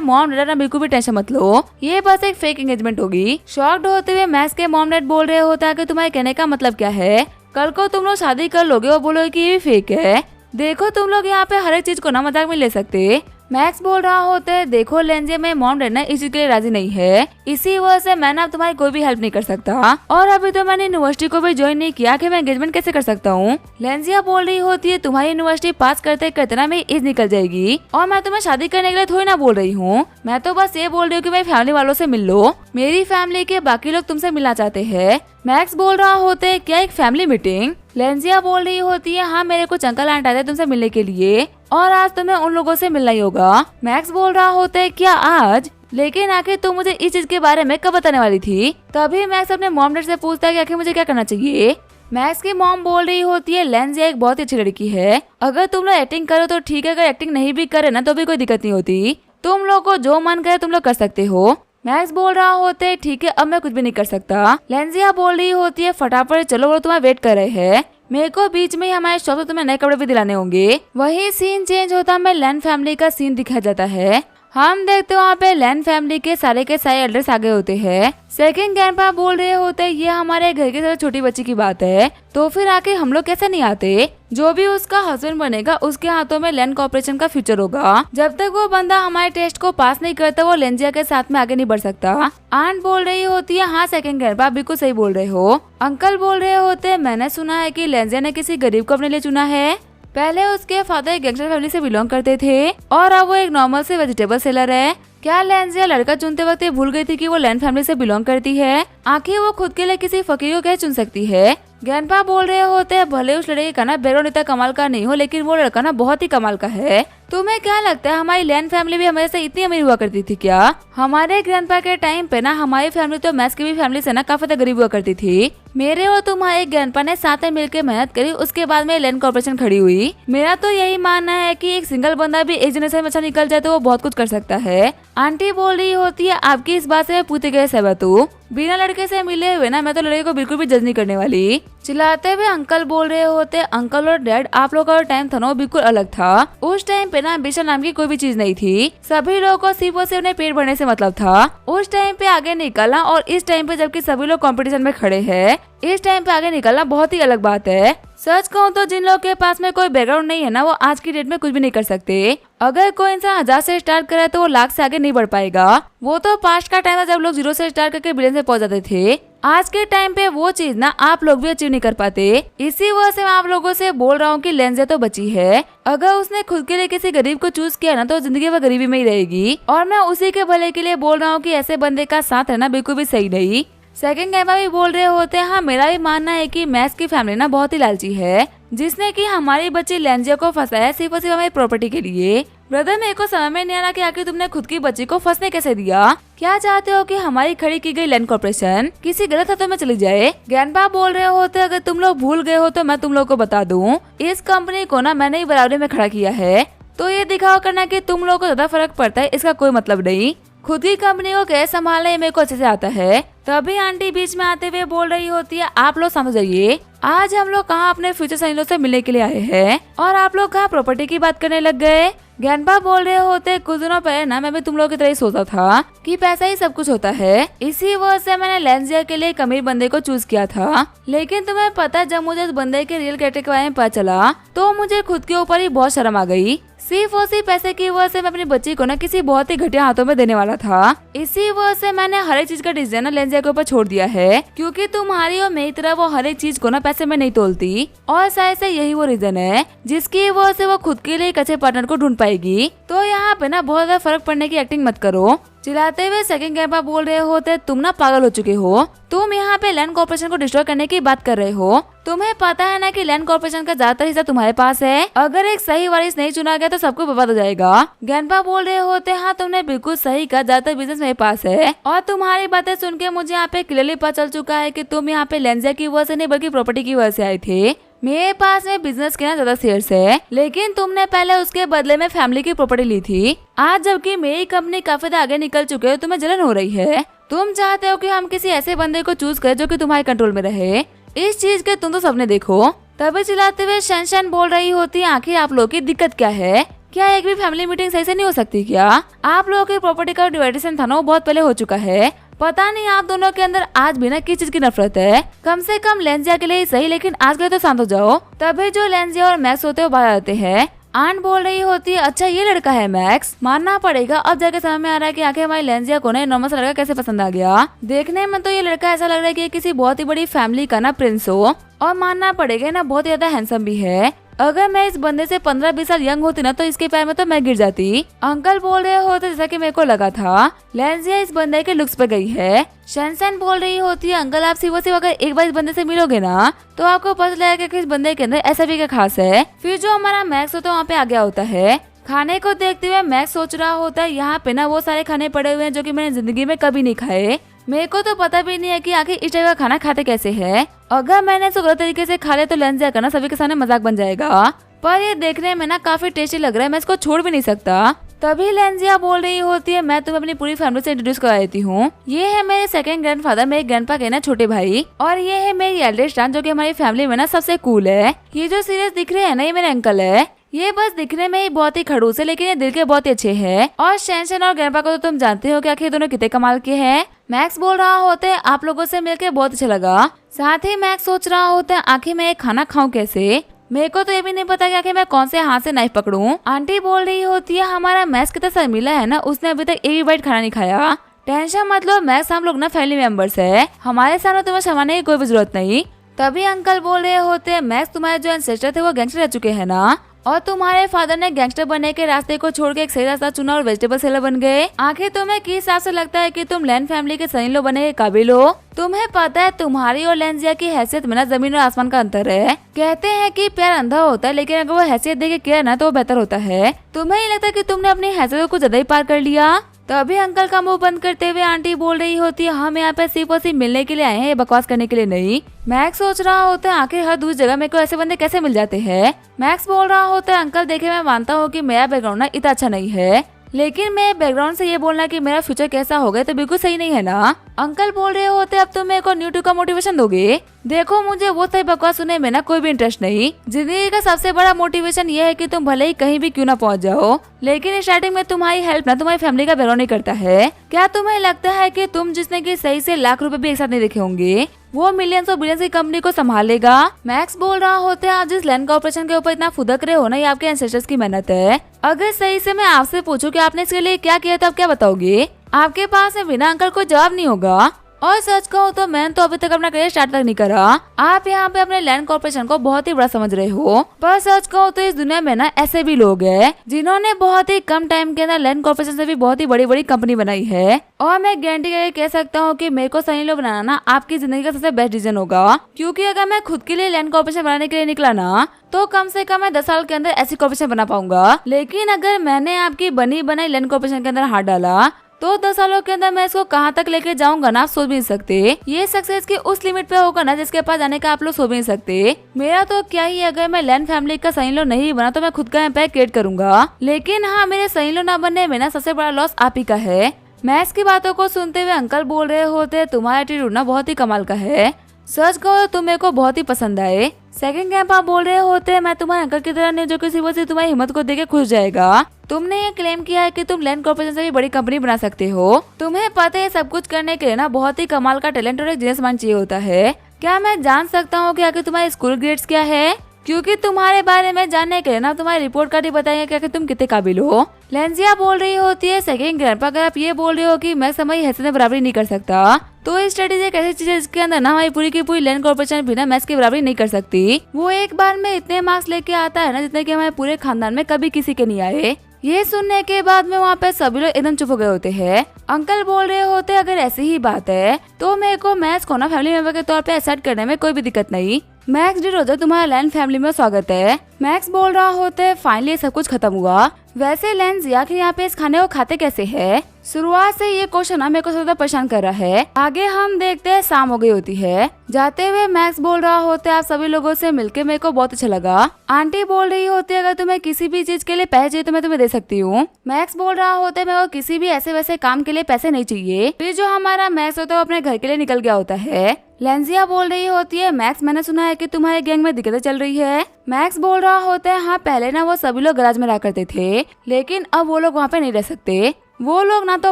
मॉम डैड ना बिल्कुल भी टेंशन मत लो, ये बस एक फेक एंगेजमेंट होगी। शॉक्ड होते हुए मैक्स के मॉम डैड बोल रहे होता है कि तुम्हारे कहने का मतलब क्या है? कल को तुम लोग शादी कर लोगे और बोलोगे कि ये भी फेक है। देखो तुम लोग यहाँ पे हर एक चीज को ना मजाक में ले सकते। मैक्स बोल रहा होता है देखो लेंजिया में मॉम डैड ना इस चीज के लिए राजी नहीं है, इसी वजह से मैं ना अब तुम्हारी कोई भी हेल्प नहीं कर सकता और अभी तो मैंने यूनिवर्सिटी को भी ज्वाइन नहीं किया कि मैं एंगेजमेंट कैसे कर सकता हूँ। लेंजिया बोल रही होती है तुम्हारी यूनिवर्सिटी पास करते करते ना मेरी एज निकल जाएगी और मैं तुम्हें शादी करने के लिए थोड़ी ना बोल रही हूँ, मैं तो बस ये बोल रही हूँ कि मेरी फैमिली वालों से मिल लो, मेरी फैमिली के बाकी लोग तुमसे मिलना चाहते हैं। मैक्स बोल रहा होते है क्या एक फैमिली मीटिंग? लेंजिया बोल रही होती है हाँ मेरे कुछ अंकल आंट आए थे तुमसे मिलने के लिए और आज तुम्हें उन लोगों से मिलना ही होगा। मैक्स बोल रहा होता है क्या आज? लेकिन आखिर तुम मुझे इस चीज के बारे में कब बताने वाली थी? तभी मैक्स अपने मॉम डैड से पूछता है कि आखिर मुझे क्या करना चाहिए। मैक्स की मॉम बोल रही होती है लेंजिया एक बहुत अच्छी लड़की है, अगर तुम लोग एक्टिंग करो तो ठीक है, अगर एक्टिंग नहीं भी करे ना तो भी कोई दिक्कत नहीं होती, तुम लोग को जो मन करे तुम लोग कर सकते हो। मैक्स बोल रहा होते है ठीक है अब मैं कुछ भी नहीं कर सकता। लेंजिया बोल रही होती है फटाफट चलो वो तुम्हें वेट कर रहे हैं, मेरे को बीच में ही हमारे शॉप से तुम्हें नए कपड़े भी दिलाने होंगे। वही सीन चेंज होता है, लैन फैमिली का सीन दिखाया जाता है। हम देखते हो वहाँ पे लैन फैमिली के सारे एल्डर्स आगे होते हैं। सेकंड ग्रैंडपा बोल रहे होते हैं ये हमारे घर की सबसे छोटी बच्ची की बात है, तो फिर आके हम लोग कैसे नहीं आते? जो भी उसका हस्बैंड बनेगा उसके हाथों में लैंड कॉर्पोरेशन का फ्यूचर होगा, जब तक वो बंदा हमारे टेस्ट को पास नहीं करता वो लेंजिया के साथ में आगे नहीं बढ़ सकता। आंट बोल रही होती है हाँ सेकंड ग्रैंडपा बिल्कुल सही बोल रहे हो। अंकल बोल रहे होते हैं मैंने सुना है कि लेंजिया ने किसी गरीब को अपने लिए चुना है, पहले उसके फादर एक गैंगस्टर फैमिली से बिलोंग करते थे और अब वो एक नॉर्मल से वेजिटेबल सेलर है। क्या लेंजिया लड़का चुनते वक्त ये भूल गई थी कि वो लैंड फैमिली से बिलोंग करती है? आखिर वो खुद के लिए किसी फकीर को कैसे चुन सकती है? ग्रैंडपा बोल रहे होते हैं भले उस लड़के का ना बैकग्राउंड इतना कमाल का नहीं हो लेकिन वो लड़का ना बहुत ही कमाल का है। तुम्हें क्या लगता है हमारी लैंड फैमिली भी हमारे से इतनी अमीर हुआ करती थी क्या? हमारे ग्रैंडपा के टाइम पे ना हमारी फैमिली तो मैक्स की भी फैमिली से ना काफी ज्यादा गरीब हुआ करती थी। मेरे और तुम्हारे ग्रैंडपा ने साथ में मिलकर मेहनत करी, उसके बाद में लैंड कॉर्पोरेशन खड़ी हुई। मेरा तो यही मानना है कि एक सिंगल बंदा भी एक जनरेशन में अच्छा निकल जाए तो वो बहुत कुछ कर सकता है। आंटी बोल रही होती है आपकी इस बात से मैं पूरी गए सहमत हूँ, बिना लड़के से मिले हुए ना मैं तो लड़के को बिल्कुल भी जज नहीं करने वाली। चिल्लाते हुए अंकल बोल रहे होते अंकल और डैड आप लोग का टाइम था ना वो बिल्कुल अलग था, उस टाइम पे ना एम्बिशन नाम की कोई भी चीज नहीं थी, सभी लोगों को सिर्फ और सिर्फ अपने पेट भरने से मतलब था। उस टाइम पे आगे निकलना और इस टाइम पे जबकि सभी लोग कंपटीशन में खड़े हैं, इस टाइम पे आगे निकलना बहुत ही अलग बात है। सच कहूँ तो जिन लोगों के पास में कोई बैकग्राउंड नहीं है ना वो आज की डेट में कुछ भी नहीं कर सकते। अगर कोई इंसान 1000 से स्टार्ट करे तो वो लाख से आगे नहीं बढ़ पाएगा। वो तो पास्ट का टाइम था जब लोग 0 से स्टार्ट करके बिलियन से पहुंच जाते थे। आज के टाइम पे वो चीज ना आप लोग भी अचीव नहीं कर पाते। इसी वजह से मैं आप लोगों से बोल रहा हूँ कि लेंजिया तो बची है, अगर उसने खुद के लिए किसी गरीब को चूज किया ना तो जिंदगी वो गरीबी में ही रहेगी। और मैं उसी के भले के लिए बोल रहा हूँ कि ऐसे बंदे का साथ रहना बिल्कुल भी सही नहीं। सेकंड ग्रैंडपा भी बोल रहे होते हैं हाँ मेरा भी मानना है कि मैक्स की फैमिली ना बहुत ही लालची है, जिसने कि हमारी बच्ची लेंजिया को फंसाया सिर्फ और सिर्फ हमारी प्रॉपर्टी के लिए। ब्रदर मेरे को समझ में नहीं आ रहा कि आखिर तुमने खुद की बच्ची को फंसने कैसे दिया? क्या चाहते हो कि हमारी खड़ी की गई लैंड कॉर्पोरेशन किसी गलत हाथों में चली जाए? ग्रैंडपा बोल रहे होते अगर तुम लोग भूल गए हो तो मैं तुम लोग को बता दूं, इस कंपनी को ना मैंने ही बराबरी में खड़ा किया है, तो ये दिखाओ करना कि तुम लोगों को ज्यादा फर्क पड़ता है इसका कोई मतलब नहीं। खुद की कंपनी को कैसे संभालना मेरे को अच्छे से आता है। तभी आंटी बीच में आते हुए बोल रही होती है आप लोग समझ जाइए, आज हम लोग कहाँ अपने फ्यूचर सैनिकों से मिलने के लिए आए हैं और आप लोग कहाँ प्रॉपर्टी की बात करने लग गए। ग्रैंडपा बोल रहे होते कुछ दिनों पहले ना मैं भी तुम लोगों की तरह ही सोचा था कि पैसा ही सब कुछ होता है, इसी वजह से मैंने लेंजिया के लिए एक अमीर बंदे को चूज किया था। लेकिन तुम्हें पता जब मुझे उस बंदे के रियल कैरेक्टर के बारे में पता चला तो मुझे खुद के ऊपर ही बहुत शर्म आ गई। सिर्फ और सिर्फ पैसे की वजह से मैं अपनी बच्ची को ना किसी बहुत ही घटिया हाथों में देने वाला था। इसी वजह से मैंने हर एक चीज का डिसीजन लेंजिया के ऊपर छोड़ दिया है, क्योंकि तुम्हारी और मेरी तरह वो हर एक चीज को ना पैसे में नहीं तोलती और शायद से यही वो रीजन है जिसकी वजह से वो खुद के लिए एक अच्छे पार्टनर को ढूंढ पाएगी। तो यहाँ पे ना बहुत ज्यादा फर्क पड़ने की एक्टिंग मत करो। चिल्लाते हुए सेकंड ग्रैंडपा बोल रहे होते, तुम ना पागल हो चुके हो। तुम यहाँ पे लैंड कॉर्पोरेशन को डिस्ट्रॉय करने की बात कर रहे हो। तुम्हें पता है ना कि लैंड कॉर्पोरेशन का ज्यादातर हिस्सा तुम्हारे पास है। अगर एक सही वारिस नहीं चुना गया तो सबको बर्बाद हो जाएगा। ग्रैंडपा बोल रहे होते, हाँ तुमने बिल्कुल सही कहा, ज्यादातर बिजनेस मेरे पास है। और तुम्हारी बातें सुन के मुझे यहाँ पे क्लियरली पता चल चुका है कि तुम यहाँ पे लेंजिया की वजह से नहीं बल्कि प्रॉपर्टी की वजह से आए थे। मेरे पास में बिजनेस के ना ज्यादा शेयर्स है, लेकिन तुमने पहले उसके बदले में फैमिली की प्रॉपर्टी ली थी। आज जबकि मेरी कंपनी काफी आगे निकल चुके हो, तुम्हें जलन हो रही है। तुम चाहते हो कि हम किसी ऐसे बंदे को चूज करें जो कि तुम्हारे कंट्रोल में रहे। इस चीज के तुम तो सपने देखो। तभी चिल्लाते हुए शन बोल रही होती, आखिर आप लोगों की दिक्कत क्या है? क्या एक भी फैमिली मीटिंग सही से नहीं हो सकती क्या? आप लोगों की प्रॉपर्टी का डिवाइडेशन था ना, वो बहुत पहले हो चुका है। पता नहीं आप दोनों के अंदर आज भी ना किस चीज की नफरत है। कम से कम लेंजिया के लिए ही सही, लेकिन आज के लिए तो शांत हो जाओ। तभी जो लेंजिया और मैक्स होते हैं वो बाहर आते हैं। आंट बोल रही होती है, अच्छा ये लड़का है मैक्स। मानना पड़ेगा अब जाके समझ में आ रहा है कि आखिर हमारी लेंजिया को ना नॉर्मल सा लड़का कैसे पसंद आ गया। देखने में तो ये लड़का ऐसा लग रहा है कि किसी बहुत ही बड़ी फैमिली का ना प्रिंस हो। और मानना पड़ेगा ना बहुत ज्यादा हैंडसम भी है। अगर मैं इस बंदे से 15-20 साल यंग होती ना तो इसके पैर में तो मैं गिर जाती। अंकल बोल रहे होते, जैसा कि मेरे को लगा था लेंजिया इस बंदे के लुक्स पे गई है। शन बोल रही होती है, अंकल आप सिर्फ अगर एक बार इस बंदे से मिलोगे ना तो आपको पता लगेगा कि इस बंदे के अंदर ऐसा भी क्या खास है। फिर जो हमारा मैक्स होता है वहाँ पे आ गया होता है। खाने को देखते हुए मैक्स सोच रहा होता है, यहाँ पे ना वो सारे खाने पड़े हुए हैं जो कि मैंने जिंदगी में कभी नहीं खाए। मेरे को तो पता भी नहीं है कि आखिर इस टाइप का खाना खाते कैसे है। अगर मैंने इसको गलत तरीके से खा लिया तो लेंजिया का ना सभी के सामने मजाक बन जाएगा। पर ये देखने में ना काफी टेस्टी लग रहा है, मैं इसको छोड़ भी नहीं सकता। तभी लेंजिया बोल रही होती है, मैं तुम्हें अपनी पूरी फैमिली से इंट्रोड्यूस करा देती हूँ। ये है मेरे सेकंड ग्रैंडफादर, मेरे ग्रैंडपा के ना छोटे भाई। और ये है मेरी एल्डेस्ट आंट जो कि हमारी फैमिली में ना सबसे कूल है। ये जो सीरियस दिख रहे हैं ना, ये मेरे अंकल है। ये बस दिखने में ही बहुत ही खड़ूस है, लेकिन ये दिल के बहुत ही अच्छे हैं। और शन और ग्रैंडपा को तो तुम जानते हो कि आखिर दोनों कितने कमाल के हैं। मैक्स बोल रहा होता है, आप लोगों से मिलकर बहुत अच्छा लगा। साथ ही मैक्स सोच रहा होता है, आखिर मैं ये खाना खाऊं कैसे? मेरे को तो ये भी नहीं पता कि आखिर मैं कौन से हाथ से नाइफ पकड़ूं। आंटी बोल रही होती है, हमारा मैक्स कितना शर्मीला है ना, उसने अभी तक एक भी बाइट खाना नहीं खाया। टेंशन मतलब मैक्स, हम लोग ना फैमिली मेंबर्स है, हमारे सामने तुम्हें शर्माने की कोई भी जरूरत नहीं। तभी अंकल बोल रहे होते हैं, मैक्स तुम्हारे जो एंसेस्टर थे वो गैंगस्टर रह चुके हैं ना, और तुम्हारे फादर ने गैंगस्टर बनने के रास्ते को छोड़ के एक सही रास्ता चुना और वेजिटेबल सेलर बन गए। आखिर तुम्हें किस हिसाब से लगता है कि तुम लैंड फैमिली के सनी लो बनने के काबिल हो? तुम्हें पता है तुम्हारी और लेंजिया की हैसियत में ना जमीन और आसमान का अंतर है। कहते हैं कि प्यार अंधा होता है, लेकिन अगर वो हैसियत देके किया ना तो वो बेहतर होता है। तुम्हें नहीं लगता कि तुमने अपनी हैसियत को कुछ ज्यादा ही पार कर लिया? तभी अंकल का मुंह बंद करते हुए आंटी बोल रही होती है, हम यहाँ पे सिर्फ और सिर्फ मिलने के लिए आए हैं, ये बकवास करने के लिए नहीं। मैक्स सोच रहा होता है, आखिर हर दूसरी जगह मेरे को ऐसे बंदे कैसे मिल जाते हैं। मैक्स बोल रहा होता है, अंकल देखे मैं मानता हूँ कि मेरा बैकग्राउंड ना इतना अच्छा नहीं है, लेकिन मेरे बैकग्राउंड से ये बोलना कि मेरा फ्यूचर कैसा होगा तो बिल्कुल सही नहीं है ना। अंकल बोल रहे होते, अब तुम मेरे को न्यू टू का मोटिवेशन दोगे? देखो मुझे वो सही बकवास सुनने में ना कोई भी इंटरेस्ट नहीं। जिंदगी का सबसे बड़ा मोटिवेशन ये है कि तुम भले ही कहीं भी क्यों ना पहुंच जाओ, लेकिन स्टार्टिंग में तुम्हारी हेल्प ना तुम्हारी फैमिली का बैकग्राउंड नहीं करता है। क्या तुम्हें लगता है कि तुम जिसने की सही से लाख रुपए भी एक साथ नहीं देखे होंगे वो मिलियंस और बिलियंस की कंपनी को संभाल लेगा? मैक्स बोल रहा होता है, आप जिस लैंड कॉर्पोरेशन के ऊपर इतना फुदक रहे हो ना, ये आपके एंसेस्टर्स की मेहनत है। अगर सही से मैं आपसे पूछूं कि आपने इसके लिए क्या किया तो आप क्या बताओगे? आपके पास में बिना अंकल कोई जवाब नहीं होगा। और सच कहूँ तो मैंने तो अभी तक अपना करियर स्टार्ट तक नहीं करा। आप यहाँ पे अपने लैंड कॉर्पोरेशन को बहुत ही बड़ा समझ रहे हो, पर सच कहूँ तो इस दुनिया में ना ऐसे भी लोग हैं जिन्होंने बहुत ही कम टाइम के अंदर लैंड कॉर्पोरेशन से भी बहुत ही बड़ी बड़ी कंपनी बनाई है। और मैं गारंटी करके कह सकता हूँ कि मेरे को सनी लो बनाना ना आपकी जिंदगी का सबसे बेस्ट डिसीजन होगा, क्योंकि अगर मैं खुद के लिए लैंड कॉर्पोरेशन बनाने के लिए निकला ना तो कम से कम मैं 10 साल के अंदर ऐसी कॉर्पोरेशन बना पाऊंगा। लेकिन अगर मैंने आपकी बनी बनाई लैंड कॉर्पोरेशन के अंदर हाथ डाला तो 10 सालों के अंदर मैं इसको कहाँ तक लेके जाऊंगा ना, आप सोच भी नहीं सकते। ये सक्सेस की उस लिमिट पे होगा ना जिसके पास जाने का आप लोग सोच भी नहीं सकते। मेरा तो क्या ही, अगर मैं लैंड फैमिली का सनी लो नहीं बना तो मैं खुद का एम्पायर क्रिएट करूंगा। लेकिन हाँ, मेरे सनी लो ना बनने में ना सबसे बड़ा लॉस आप ही का है। मैक्स की बातों को सुनते हुए अंकल बोल रहे होते, तुम्हारा एटीट्यूड ना बहुत ही कमाल का है, सच कहो तो तुम मेरे को बहुत ही पसंद आए। सेकंड ग्रैंडपा बोल रहे होते, मैं तुम्हारे अंकल की तरह नहीं जो किसी वजह से तुम्हारी हिम्मत को देख खुश जाएगा। तुमने ये क्लेम किया है कि तुम लैंड कॉर्पोरेशन से भी बड़ी कंपनी बना सकते हो। तुम्हें पता है सब कुछ करने के लिए ना बहुत ही कमाल का टैलेंट और एक जीनियस माइंड चाहिए होता है। क्या मैं जान सकता हूँ कि आखिर तुम्हारे स्कूल ग्रेड्स क्या है? क्योंकि तुम्हारे बारे में जानने के लिए ना तुम्हारी रिपोर्ट कार्ड ही बताएंगे कि तुम कितने काबिल हो। लेंजिया बोल रही होती है, सेकंड ग्रैंडपा अगर आप ये बोल रहे हो कि मैं हमारी हैसियत में बराबरी नहीं कर सकता तो इस स्टडीज एक ऐसी चीज है जिसके अंदर ना हमारी पूरी की पूरी लैंड कॉर्पोरेशन बिना मैथ्स की बराबरी नहीं कर सकती। वो एक बार में इतने मार्क्स लेके आता है ना जितने कि हमारे पूरे खानदान में कभी किसी के नहीं आए। ये सुनने के बाद में वहाँ पे सभी लोग एकदम चुप हो गए होते हैं। अंकल बोल रहे होते अगर ऐसी ही बात है तो मेरे को मैक्स को ना फैमिली मेंबर के तौर पे एक्सेप्ट करने में कोई भी दिक्कत नहीं। मैक्स डी रोजर तुम्हारा लैंड फैमिली में स्वागत है। मैक्स बोल रहा होते फाइनली सब कुछ खत्म हुआ। वैसे लेंस आखिर यहाँ पे इस खाने को खाते कैसे है? शुरुआत से ये क्वेश्चन मेरे को ज्यादा परेशान कर रहा है। आगे हम देखते हैं शाम हो गई होती है। जाते हुए मैक्स बोल रहा होते आप सभी लोगों से मिलके मेरे को बहुत अच्छा लगा। आंटी बोल रही होती अगर तुम्हें किसी भी चीज के लिए पैसे चाहिए तो मैं तुम्हें दे सकती हूँ। मैक्स बोल रहा होते मेरे को किसी भी ऐसे वैसे काम के लिए पैसे नहीं चाहिए। फिर जो हमारा मैक्स होता है वो अपने घर के लिए निकल गया होता है। लेंजिया बोल रही होती है मैक्स मैंने सुना है कि तुम्हारे गैंग में दिक्कतें चल रही है। मैक्स बोल रहा होता है हाँ पहले ना वो सभी लोग गैराज में रहा करते थे लेकिन अब वो लोग वहाँ पे नहीं रह सकते। वो लोग ना तो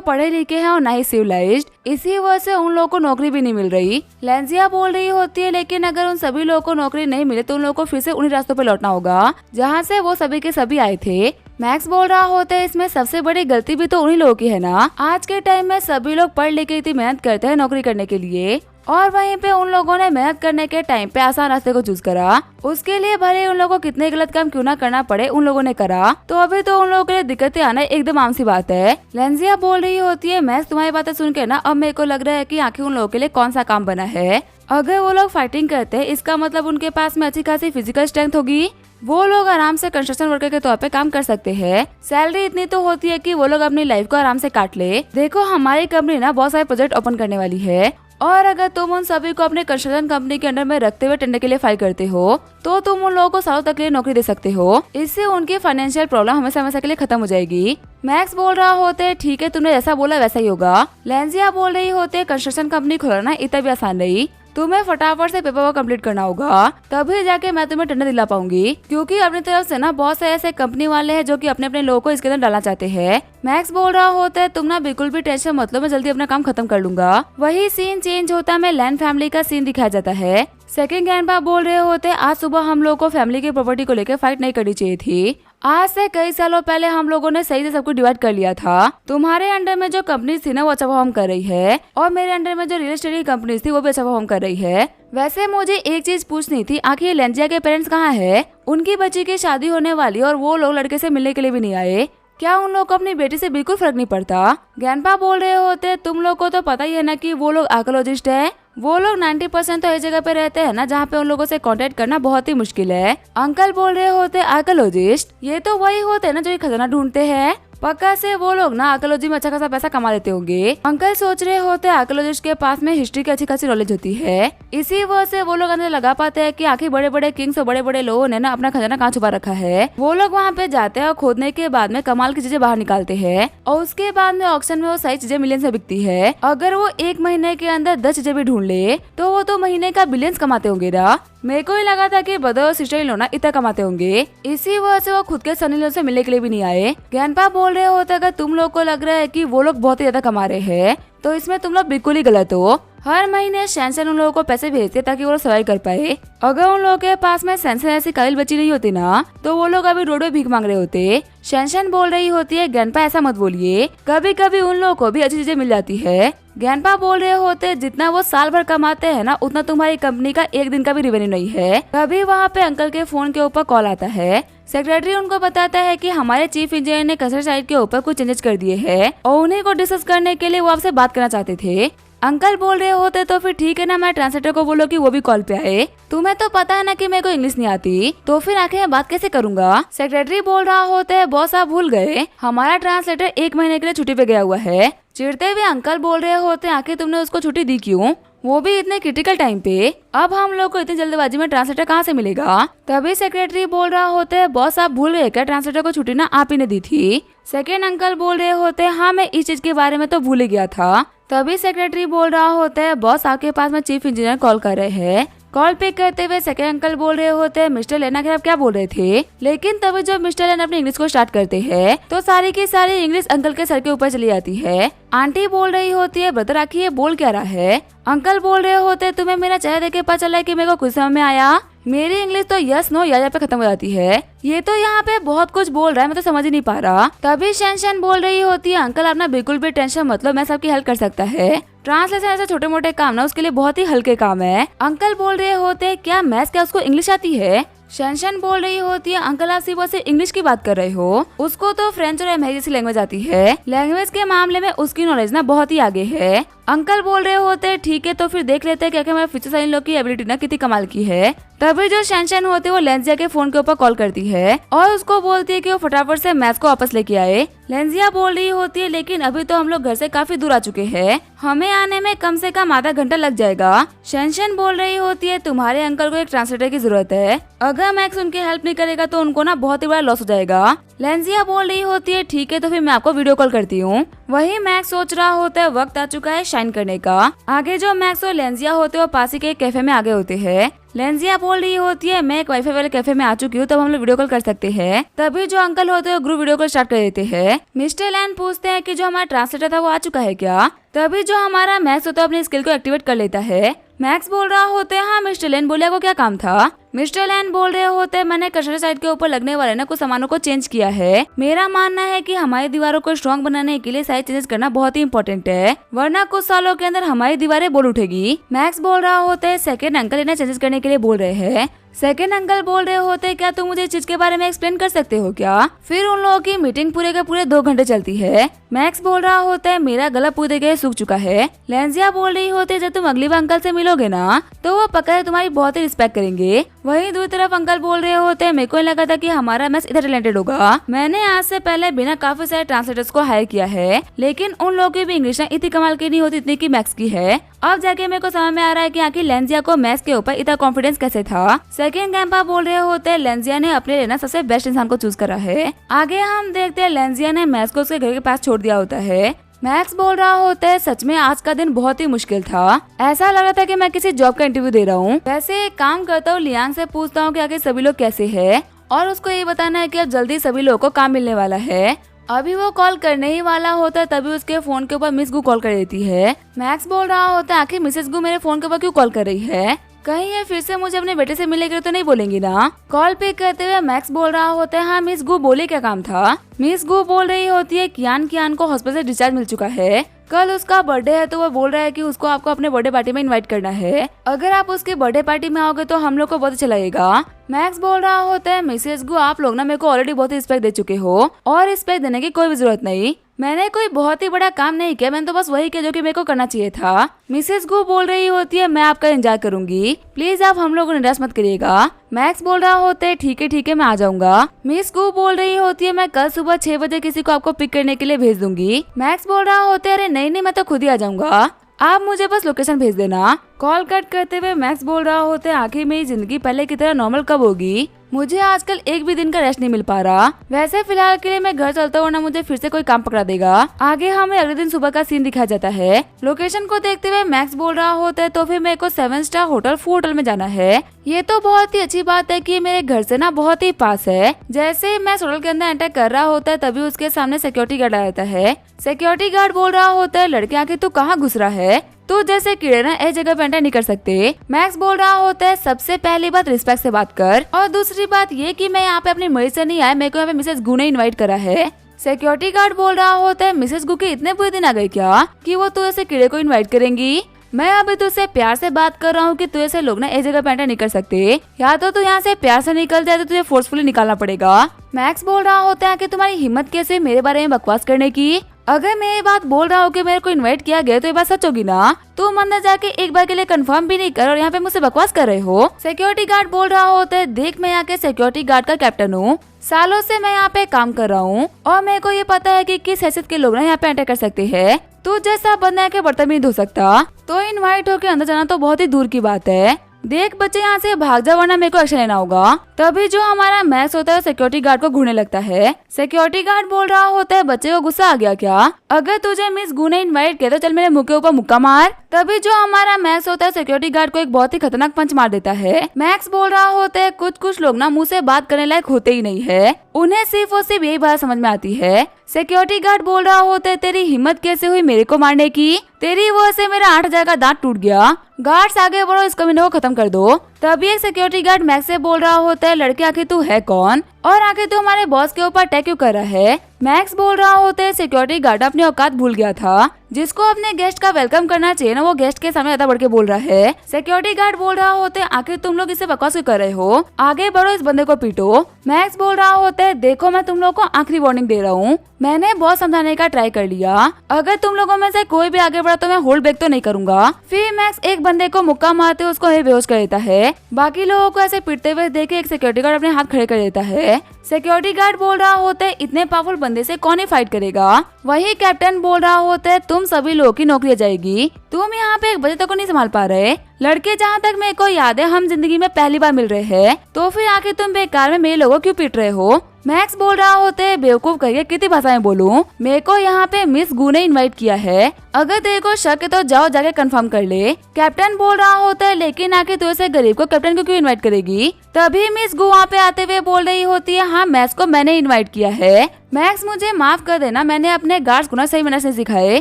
पढ़े लिखे हैं और ना ही सिविलाइज्ड, इसी वजह से उन लोगों को नौकरी भी नहीं मिल रही। लेंजिया बोल रही होती है लेकिन अगर उन सभी लोगों को नौकरी नहीं मिले तो उन लोगों को फिर से उन्हीं रास्तों पे लौटना होगा जहाँ से वो सभी के सभी आए थे। मैक्स बोल रहा होता है इसमें सबसे बड़ी गलती भी तो उन्हीं लोगों की है ना। आज के टाइम में सभी लोग पढ़ लिख के इतनी मेहनत करते हैं नौकरी करने के लिए और वहीं पे उन लोगों ने मेहनत करने के टाइम पे आसान रास्ते को चूज करा। उसके लिए भले उन लोगों को कितने गलत काम क्यों ना करना पड़े उन लोगों ने करा, तो अभी तो उन लोगों के लिए दिक्कतें आना एकदम आम सी बात है। लेंजिया बोल रही होती है मैक्स तुम्हारी बातें सुन के ना अब मेरे को लग रहा है कि आखिर उन लोगों के लिए कौन सा काम बना है। अगर वो लोग फाइटिंग करते हैं इसका मतलब उनके पास में अच्छी खासी फिजिकल स्ट्रेंथ होगी। वो लोग आराम से कंस्ट्रक्शन वर्कर के तौर पे काम कर सकते हैं। सैलरी इतनी तो होती है कि वो लोग अपनी लाइफ को आराम से काट ले। देखो हमारी कंपनी ना बहुत सारे प्रोजेक्ट ओपन करने वाली है और अगर तुम उन सभी को अपने कंस्ट्रक्शन कंपनी के अंडर में रखते हुए टेंडर के लिए फाइल करते हो तो तुम उन लोगों को सालों तक के लिए नौकरी दे सकते हो। इससे उनकी फाइनेंशियल प्रॉब्लम हमेशा हमेशा के लिए खत्म हो जाएगी। मैक्स बोल रहा होते ठीक है तुमने जैसा बोला वैसा ही होगा। लेंजिया बोल रही होते कंस्ट्रक्शन कंपनी खोलना इतना भी आसान नहीं, तुम्हें फटाफट से पेपर वर्क कम्प्लीट करना होगा तभी जाके मैं तुम्हें टेंडर दिला पाऊंगी, क्योंकि अपनी तरफ से ना बहुत से ऐसे कंपनी वाले हैं जो कि अपने अपने लोगों को इसके अंदर डालना चाहते हैं। मैक्स बोल रहा होता है तुम ना बिल्कुल भी टेंशन मत लो, मैं जल्दी अपना काम खत्म कर लूंगा। वही सीन चेंज होता है, मैं लैंड फैमिली का सीन दिखाया जाता है। सेकंड ग्रैंडपा बोल रहे होते आज सुबह हम लोगों को फैमिली की प्रॉपर्टी को लेकर फाइट नहीं करनी चाहिए थी। आज से कई सालों पहले हम लोगों ने सही से सब कुछ डिवाइड कर लिया था। तुम्हारे अंडर में जो कंपनी थी ना वो अच्छा परफॉर्म कर रही है और मेरे अंडर में जो रियल एस्टेट की कंपनी थी वो भी अच्छा परफॉर्म कर रही है। वैसे मुझे एक चीज पूछनी थी, आखिर लेंजिया के पेरेंट्स कहाँ है? उनकी बच्ची की शादी होने वाली और वो लोग लड़के से मिलने के लिए भी नहीं आए। क्या उन लोग को अपनी बेटी से बिल्कुल फर्क नहीं पड़ता? ग्रैंडपा बोल रहे होते तुम लोग को तो पता ही है ना कि वो लोग आर्कियोलॉजिस्ट है। वो लोग 90% तो इस जगह पे रहते हैं ना जहाँ पे उन लोगों से कांटेक्ट करना बहुत ही मुश्किल है। अंकल बोल रहे होते आर्कियोलॉजिस्ट, ये तो वही होते हैं ना जो ये खजाना ढूंढते हैं। पक्का से वो लोग ना आर्कियोलॉजी में अच्छा खासा पैसा कमा लेते होंगे। अंकल सोच रहे होते आर्कियोलॉजिस्ट के पास में हिस्ट्री की अच्छी खासी नॉलेज होती है, इसी वजह से वो लोग अंदर लगा पाते हैं कि आखिर बड़े बड़े किंग्स और बड़े बड़े लोगों ने ना अपना खजाना कहाँ छुपा रखा है। वो लोग वहाँ पे जाते हैं और खोदने के बाद में कमाल की चीजें बाहर निकालते हैं और उसके बाद में ऑक्शन में वो सही चीजें मिलियंस में बिकती है। अगर वो एक महीने के अंदर 10 चीजें भी ढूंढ ले तो वो तो महीने का बिलियंस कमाते होंगे ना। मेरे को ही लगा था कि ब्रदर और सिस्टर इन लोग ना इतना कमाते होंगे, इसी वजह से वो खुद के सनी लोग से मिलने के लिए भी नहीं आए। ग्रैंडपा बोल रहे होते अगर तुम लोग को लग रहा है कि वो लोग बहुत ही ज्यादा कमा रहे हैं तो इसमें तुम लोग बिल्कुल ही गलत हो। हर महीने सैनसन उन लोगों को पैसे भेजते ताकि वो लोग सर्वाइव कर पाए। अगर उन लोगों के पास में सैनसन ऐसी काबिल बची नहीं होती ना तो वो लोग अभी रोड पे भीख मांग रहे होते। सैनसन बोल रही होती है ग्रैंडपा ऐसा मत बोलिए, कभी कभी उन लोगों को भी अच्छी चीजें मिल जाती है। ग्रैंडपा बोल रहे होते जितना वो साल भर कमाते हैं ना उतना तुम्हारी कंपनी का एक दिन का भी रेवेन्यू नहीं है। तभी वहाँ पे अंकल के फोन के ऊपर कॉल आता है। सेक्रेटरी उनको बताता है कि हमारे चीफ इंजीनियर ने कंस्ट्रक्शन साइट के ऊपर कुछ चेंजेस कर दिए हैं और उन्हीं को डिस्कस करने के लिए वो आपसे बात करना चाहते थे। अंकल बोल रहे होते तो फिर ठीक है ना, मैं ट्रांसलेटर को बोलो कि वो भी कॉल पे आए। तुम्हें तो पता है ना कि मेरे को इंग्लिश नहीं आती, तो फिर आखिर मैं बात कैसे करूंगा? सेक्रेटरी बोल रहा होता है बॉस आप भूल गए, हमारा ट्रांसलेटर 1 महीने के लिए छुट्टी पे गया हुआ है। चिढ़ते हुए अंकल बोल रहे होते आखिर तुमने उसको छुट्टी दी क्यों, वो भी इतने क्रिटिकल टाइम पे? अब हम लोग को इतनी जल्दबाजी में ट्रांसलेटर कहाँ से मिलेगा? तभी सेक्रेटरी बोल रहा होते है बॉस आप भूल गए क्या, ट्रांसलेटर को छुट्टी ना आप ही ने दी थी। सेकेंड अंकल बोल रहे होते हाँ मैं इस चीज के बारे में तो भूल ही गया था। तभी सेक्रेटरी बोल रहा होता है बॉस आपके पास में चीफ इंजीनियर कॉल कर रहे हैं। कॉल पिक करते हुए सेकंड अंकल बोल रहे होते हैं मिस्टर लेन आखिर आप क्या बोल रहे थे? लेकिन तभी जब मिस्टर लेन अपनी इंग्लिश को स्टार्ट करते हैं तो सारी की सारी इंग्लिश अंकल के सर के ऊपर चली जाती है। आंटी बोल रही होती है ब्रदर आखिर ये बोल क्या रहा है? अंकल बोल रहे होते तुम्हें मेरा चेहरा देख के पता चला है कि मेरे को कुछ समझ में आया। मेरी इंग्लिश तो यस नो या पे खत्म हो जाती है, ये तो यहाँ पे बहुत कुछ बोल रहा है, मैं तो समझ ही नहीं पा रहा। तभी शैनशन बोल रही होती है अंकल आप ना बिल्कुल भी टेंशन मत लो, मैं सबकी हेल्प कर सकता है। ट्रांसलेशन ऐसे छोटे मोटे काम ना उसके लिए बहुत ही हल्के काम है। अंकल बोल रहे होते क्या मैथ्स क्या उसको इंग्लिश आती है? शैनशन बोल रही होती है, अंकल आप सिर्फ इंग्लिश की बात कर रहे हो, उसको तो फ्रेंच और अमेरिकी जैसी लैंग्वेज आती है। लैंग्वेज के मामले में उसकी नॉलेज ना बहुत ही आगे है। अंकल बोल रहे होते ठीक है तो फिर देख लेते हैं क्या हमारे फ्यूचर सन इन लॉ की एबिलिटी ना कितनी कमाल की है। तभी जो शैनशन होते वो लेंजिया के फोन के ऊपर कॉल करती है और उसको बोलती है कि वो फटाफट से मैक्स को वापस लेके आए। लेंजिया बोल रही होती है लेकिन अभी तो हम लोग घर से काफी दूर आ चुके हैं, हमें आने में कम से कम आधा घंटा लग जाएगा। शैनशन बोल रही होती है तुम्हारे अंकल को एक ट्रांसलेटर की जरूरत है, अगर मैक्स उनकी हेल्प नहीं करेगा तो उनको ना बहुत ही बड़ा लॉस हो जाएगा। लेंजिया बोल रही होती है ठीक है तो फिर मैं आपको वीडियो कॉल करती हूँ। वही मैक्स सोच रहा होता है वक्त आ चुका है शाइन करने का। आगे जो मैक्स और लेंजिया होते हैं वो पास ही के कैफे में आगे होते हैं। लेंजिया बोल रही होती है मैं एक वाईफाई वाले कैफे में आ चुकी हूँ, तब हम लोग वीडियो कॉल कर सकते हैं। तभी जो अंकल होते हैं ग्रुप वीडियो कॉल स्टार्ट कर देते हैं। मिस्टर लैन पूछते हैं कि जो हमारा ट्रांसलेटर था वो आ चुका है क्या। तभी जो हमारा मैक्स होता है अपनी स्किल को एक्टिवेट कर लेता है। मैक्स बोल रहा होते हैं हाँ मिस्टर लैन बोले को क्या काम था। मिस्टर लैन बोल रहे होते हैं मैंने कंस्ट्रक्शन साइट के ऊपर लगने वाले ना कुछ सामानों को चेंज किया है। मेरा मानना है कि हमारी दीवारों को स्ट्रॉन्ग बनाने के लिए साइज चेंजेस करना बहुत ही इंपॉर्टेंट है, वरना कुछ सालों के अंदर हमारी दीवारें बोल उठेगी। मैक्स बोल रहा होता है सेकंड अंकल इन्हें चेंजेस करने के लिए बोल रहे हैं। सेकंड अंकल बोल रहे होते हैं क्या तुम मुझे इस चीज के बारे में एक्सप्लेन कर सकते हो क्या। फिर उन लोगों की मीटिंग पूरे के पूरे 2 घंटे चलती है। मैक्स बोल रहा होता है मेरा गला पूरी जगह सूख चुका है। लेंजिया बोल रही होती है जब तुम अगली बार अंकल से मिलोगे ना तो वो पक्का तुम्हारी बहुत ही रिस्पेक्ट करेंगे। वहीं दूसरी तरफ अंकल बोल रहे होते हैं मेरे को लगा था कि हमारा मैक्स इतना टैलेंटेड होगा, मैंने आज से पहले बिना काफी सारे ट्रांसलेटर्स को हायर किया है, लेकिन उन लोगों की भी इंग्लिश इतनी कमाल की नहीं होती इतनी की मैक्स की है। अब जाके मेरे को समझ में आ रहा है कि आखिर लेंजिया को मैक्स के ऊपर इतना कॉन्फिडेंस कैसे था। सेकंड ग्रैंपा बोल रहे होते हैं लेंजिया ने अपने लिए ना सबसे बेस्ट इंसान को चूज करा है। आगे हम देखते हैं लेंजिया ने मैक्स को उसके घर के पास छोड़ दिया होता है। मैक्स बोल रहा होता है सच में आज का दिन बहुत ही मुश्किल था, ऐसा लग रहा था कि मैं किसी जॉब का इंटरव्यू दे रहा हूँ। वैसे एक काम करता हूँ लियांग से पूछता हूँ कि आखिर सभी लोग कैसे हैं और उसको ये बताना है कि अब जल्दी सभी लोगों को काम मिलने वाला है। अभी वो कॉल करने ही वाला होता है तभी उसके फोन के ऊपर मिस गू कॉल कर देती है। मैक्स बोल रहा होता है आखिर मिसेस गू मेरे फोन के ऊपर क्यों कॉल कर रही है, कहीं ये फिर से मुझे अपने बेटे से मिलेगी तो नहीं बोलेंगी ना। कॉल पिक करते हुए मैक्स बोल रहा होता है हाँ मिस गू बोले क्या काम था। मिस गू बोल रही होती है कियान को हॉस्पिटल से डिस्चार्ज मिल चुका है, कल उसका बर्थडे है तो वो बोल रहा है कि उसको आपको अपने बर्थडे पार्टी में इनवाइट करना है, अगर आप उसके बर्थडे पार्टी में आओगे तो हम लोग को बहुत अच्छा लगेगा। मैक्स बोल रहा होता है मिसेस गू आप लोग ना मेरे को ऑलरेडी बहुत ही रिस्पेक्ट दे चुके हो और रिस्पेक्ट देने की कोई भी जरूरत नहीं, मैंने कोई बहुत ही बड़ा काम नहीं किया, मैंने तो बस वही किया जो कि मेरे को करना चाहिए था। मिसेस गू बोल रही होती है मैं आपका इंतजार करूंगी, प्लीज आप हम लोग को निराश मत करिएगा। मैक्स बोल रहा होता है ठीक है मैं आ जाऊंगा। मिस गू बोल रही होती है मैं कल सुबह 6 बजे किसी को आपको पिक करने के लिए भेज दूंगी। मैक्स बोल रहा होता है अरे नहीं मैं तो खुद ही आ जाऊंगा, आप मुझे बस लोकेशन भेज देना। कॉल कट करते हुए मैक्स बोल रहा होता है आखिर मेरी जिंदगी पहले की तरह नॉर्मल कब होगी, मुझे आजकल एक भी दिन का रेस्ट नहीं मिल पा रहा। वैसे फिलहाल के लिए मैं घर चलता हूँ ना मुझे फिर से कोई काम पकड़ा देगा। आगे हमें अगले दिन सुबह का सीन दिखाया जाता है। लोकेशन को देखते हुए मैक्स बोल रहा होता है तो फिर मेरे को 7 स्टार होटल फूड होटल में जाना है। ये तो बहुत ही अच्छी बात है कि मेरे घर से ना बहुत ही पास है। जैसे मैं होटल के अंदर एंटर कर रहा होता है तभी उसके सामने सिक्योरिटी गार्ड आ जाता है। सिक्योरिटी गार्ड बोल रहा होता है लड़के आके तू कहाँ घुस रहा है, तो जैसे कीड़े ना इस जगह पे एंटर नहीं कर सकते। मैक्स बोल रहा होता है सबसे पहली बात रिस्पेक्ट से बात कर और दूसरी बात ये कि मैं यहाँ पे अपनी मर्जी से नहीं आया, मेरे को यहाँ पे मिसेस गू ने इनवाइट करा है। सिक्योरिटी गार्ड बोल रहा होता है मिसेस गू के इतने बुरे दिन आ गए क्या कि वो तू ऐसे कीड़े को इनवाइट करेंगी, मैं अभी तुझसे प्यार से बात कर रहा हूँ कि तू ऐसे लोग ना इस जगह पे एंटर नहीं कर सकते, या तो तू यहाँ से प्यार से निकल जाए तो तुझे फोर्सफुली निकालना पड़ेगा। मैक्स बोल रहा होता है कि तुम्हारी हिम्मत कैसे मेरे बारे में बकवास करने की, अगर मैं ये बात बोल रहा हूँ कि मेरे को इनवाइट किया गया तो ये बात सच होगी ना, तुम अंदर जाके एक बार के लिए कंफर्म भी नहीं कर और यहाँ पे मुझसे बकवास कर रहे हो। सिक्योरिटी गार्ड बोल रहा होता है देख मैं यहाँ के सिक्योरिटी गार्ड का कैप्टन हूँ, सालों से मैं यहाँ पे काम कर रहा हूँ और मेरे को ये पता है कि किस हैसियत के लोग ना यहाँ पे एंटर कर सकते हैं, तू जैसा बंदा के बर्तन भी नहीं धो सकता, तो इनवाइट होके अंदर जाना तो बहुत ही दूर की बात है। देख बच्चे यहाँ से भाग जा वरना मेरे को एक्शन लेना होगा। तभी जो हमारा मैक्स होता है सिक्योरिटी गार्ड को घूरने लगता है। सिक्योरिटी गार्ड बोल रहा होता है बच्चे को गुस्सा आ गया क्या, अगर तुझे मिस गू ने इनवाइट किया तो चल मेरे मुंह के ऊपर मुक्का मार। तभी जो हमारा मैक्स होता है सिक्योरिटी गार्ड को एक बहुत ही खतरनाक पंच मार देता है। मैक्स बोल रहा होता है कुछ लोग ना मुंह से बात करने लायक होते ही नहीं है, उन्हें सिर्फ और सिर्फ यही बात समझ में आती है। सिक्योरिटी गार्ड बोल रहा होता है तेरी हिम्मत कैसे हुई मेरे को मारने की, तेरी वजह से मेरा 8,000 का दांत टूट गया, गार्ड्स आगे बढ़ो इस कमीने को खत्म कर दो। तभी एक सिक्योरिटी गार्ड मैक्स से बोल रहा होता है लड़के आखिर तू है कौन और आखिर तू हमारे बॉस के ऊपर अटैक क्यों कर रहा है। मैक्स बोल रहा होता है सिक्योरिटी गार्ड अपनी औकात भूल गया था, जिसको अपने गेस्ट का वेलकम करना चाहिए ना, वो गेस्ट के सामने ज्यादा बढ़ के बोल रहा है। सिक्योरिटी गार्ड बोल रहा होता है आखिर तुम लोग इसे बकवास क्यों कर रहे हो, आगे बढ़ो इस बंदे को पीटो। मैक्स बोल रहा होता है देखो मैं तुम लोग को आखिरी वार्निंग दे रहा हूँ, मैंने बहुत समझाने का ट्राई कर लिया, अगर तुम लोगों में से कोई भी आगे बढ़ा तो मैं होल्ड बैक तो नहीं करूंगा। फिर मैक्स एक बंदे को मुक्का मारते उसको बेहोश कर देता है। बाकी लोगों को ऐसे पीटते हुए देख के एक सिक्योरिटी गार्ड अपने हाथ खड़े कर देता है। सिक्योरिटी गार्ड बोल रहा होता है इतने पावरफुल बंदे से कौन ही फाइट करेगा। वही कैप्टन बोल रहा होता है तुम सभी लोगों की नौकरी जाएगी, तुम यहाँ पे 1 बजे तक को नहीं संभाल पा रहे। लड़के जहाँ तक मेरे को याद है हम जिंदगी में पहली बार मिल रहे हैं, तो फिर आखिर तुम बेकार में मेरे लोगों क्यों पीट रहे हो। मैक्स बोल रहा होते है बेवकूफ कहिए कितनी भाषाएं बोलूं, मेरे को यहाँ पे मिस गू ने इनवाइट किया है, अगर तेरे को शक है तो जाओ जाके कंफर्म कर ले। कैप्टन बोल रहा होता है लेकिन आखिर तू ऐसे गरीब को कैप्टन को क्यों इनवाइट करेगी। तभी मिस गू वहाँ पे आते हुए बोल रही होती है हाँ मैक्स को मैंने इनवाइट किया है, मैक्स मुझे माफ कर देना, मैंने अपने गार्ड्स को ना सही मैनर्स नहीं सिखाए।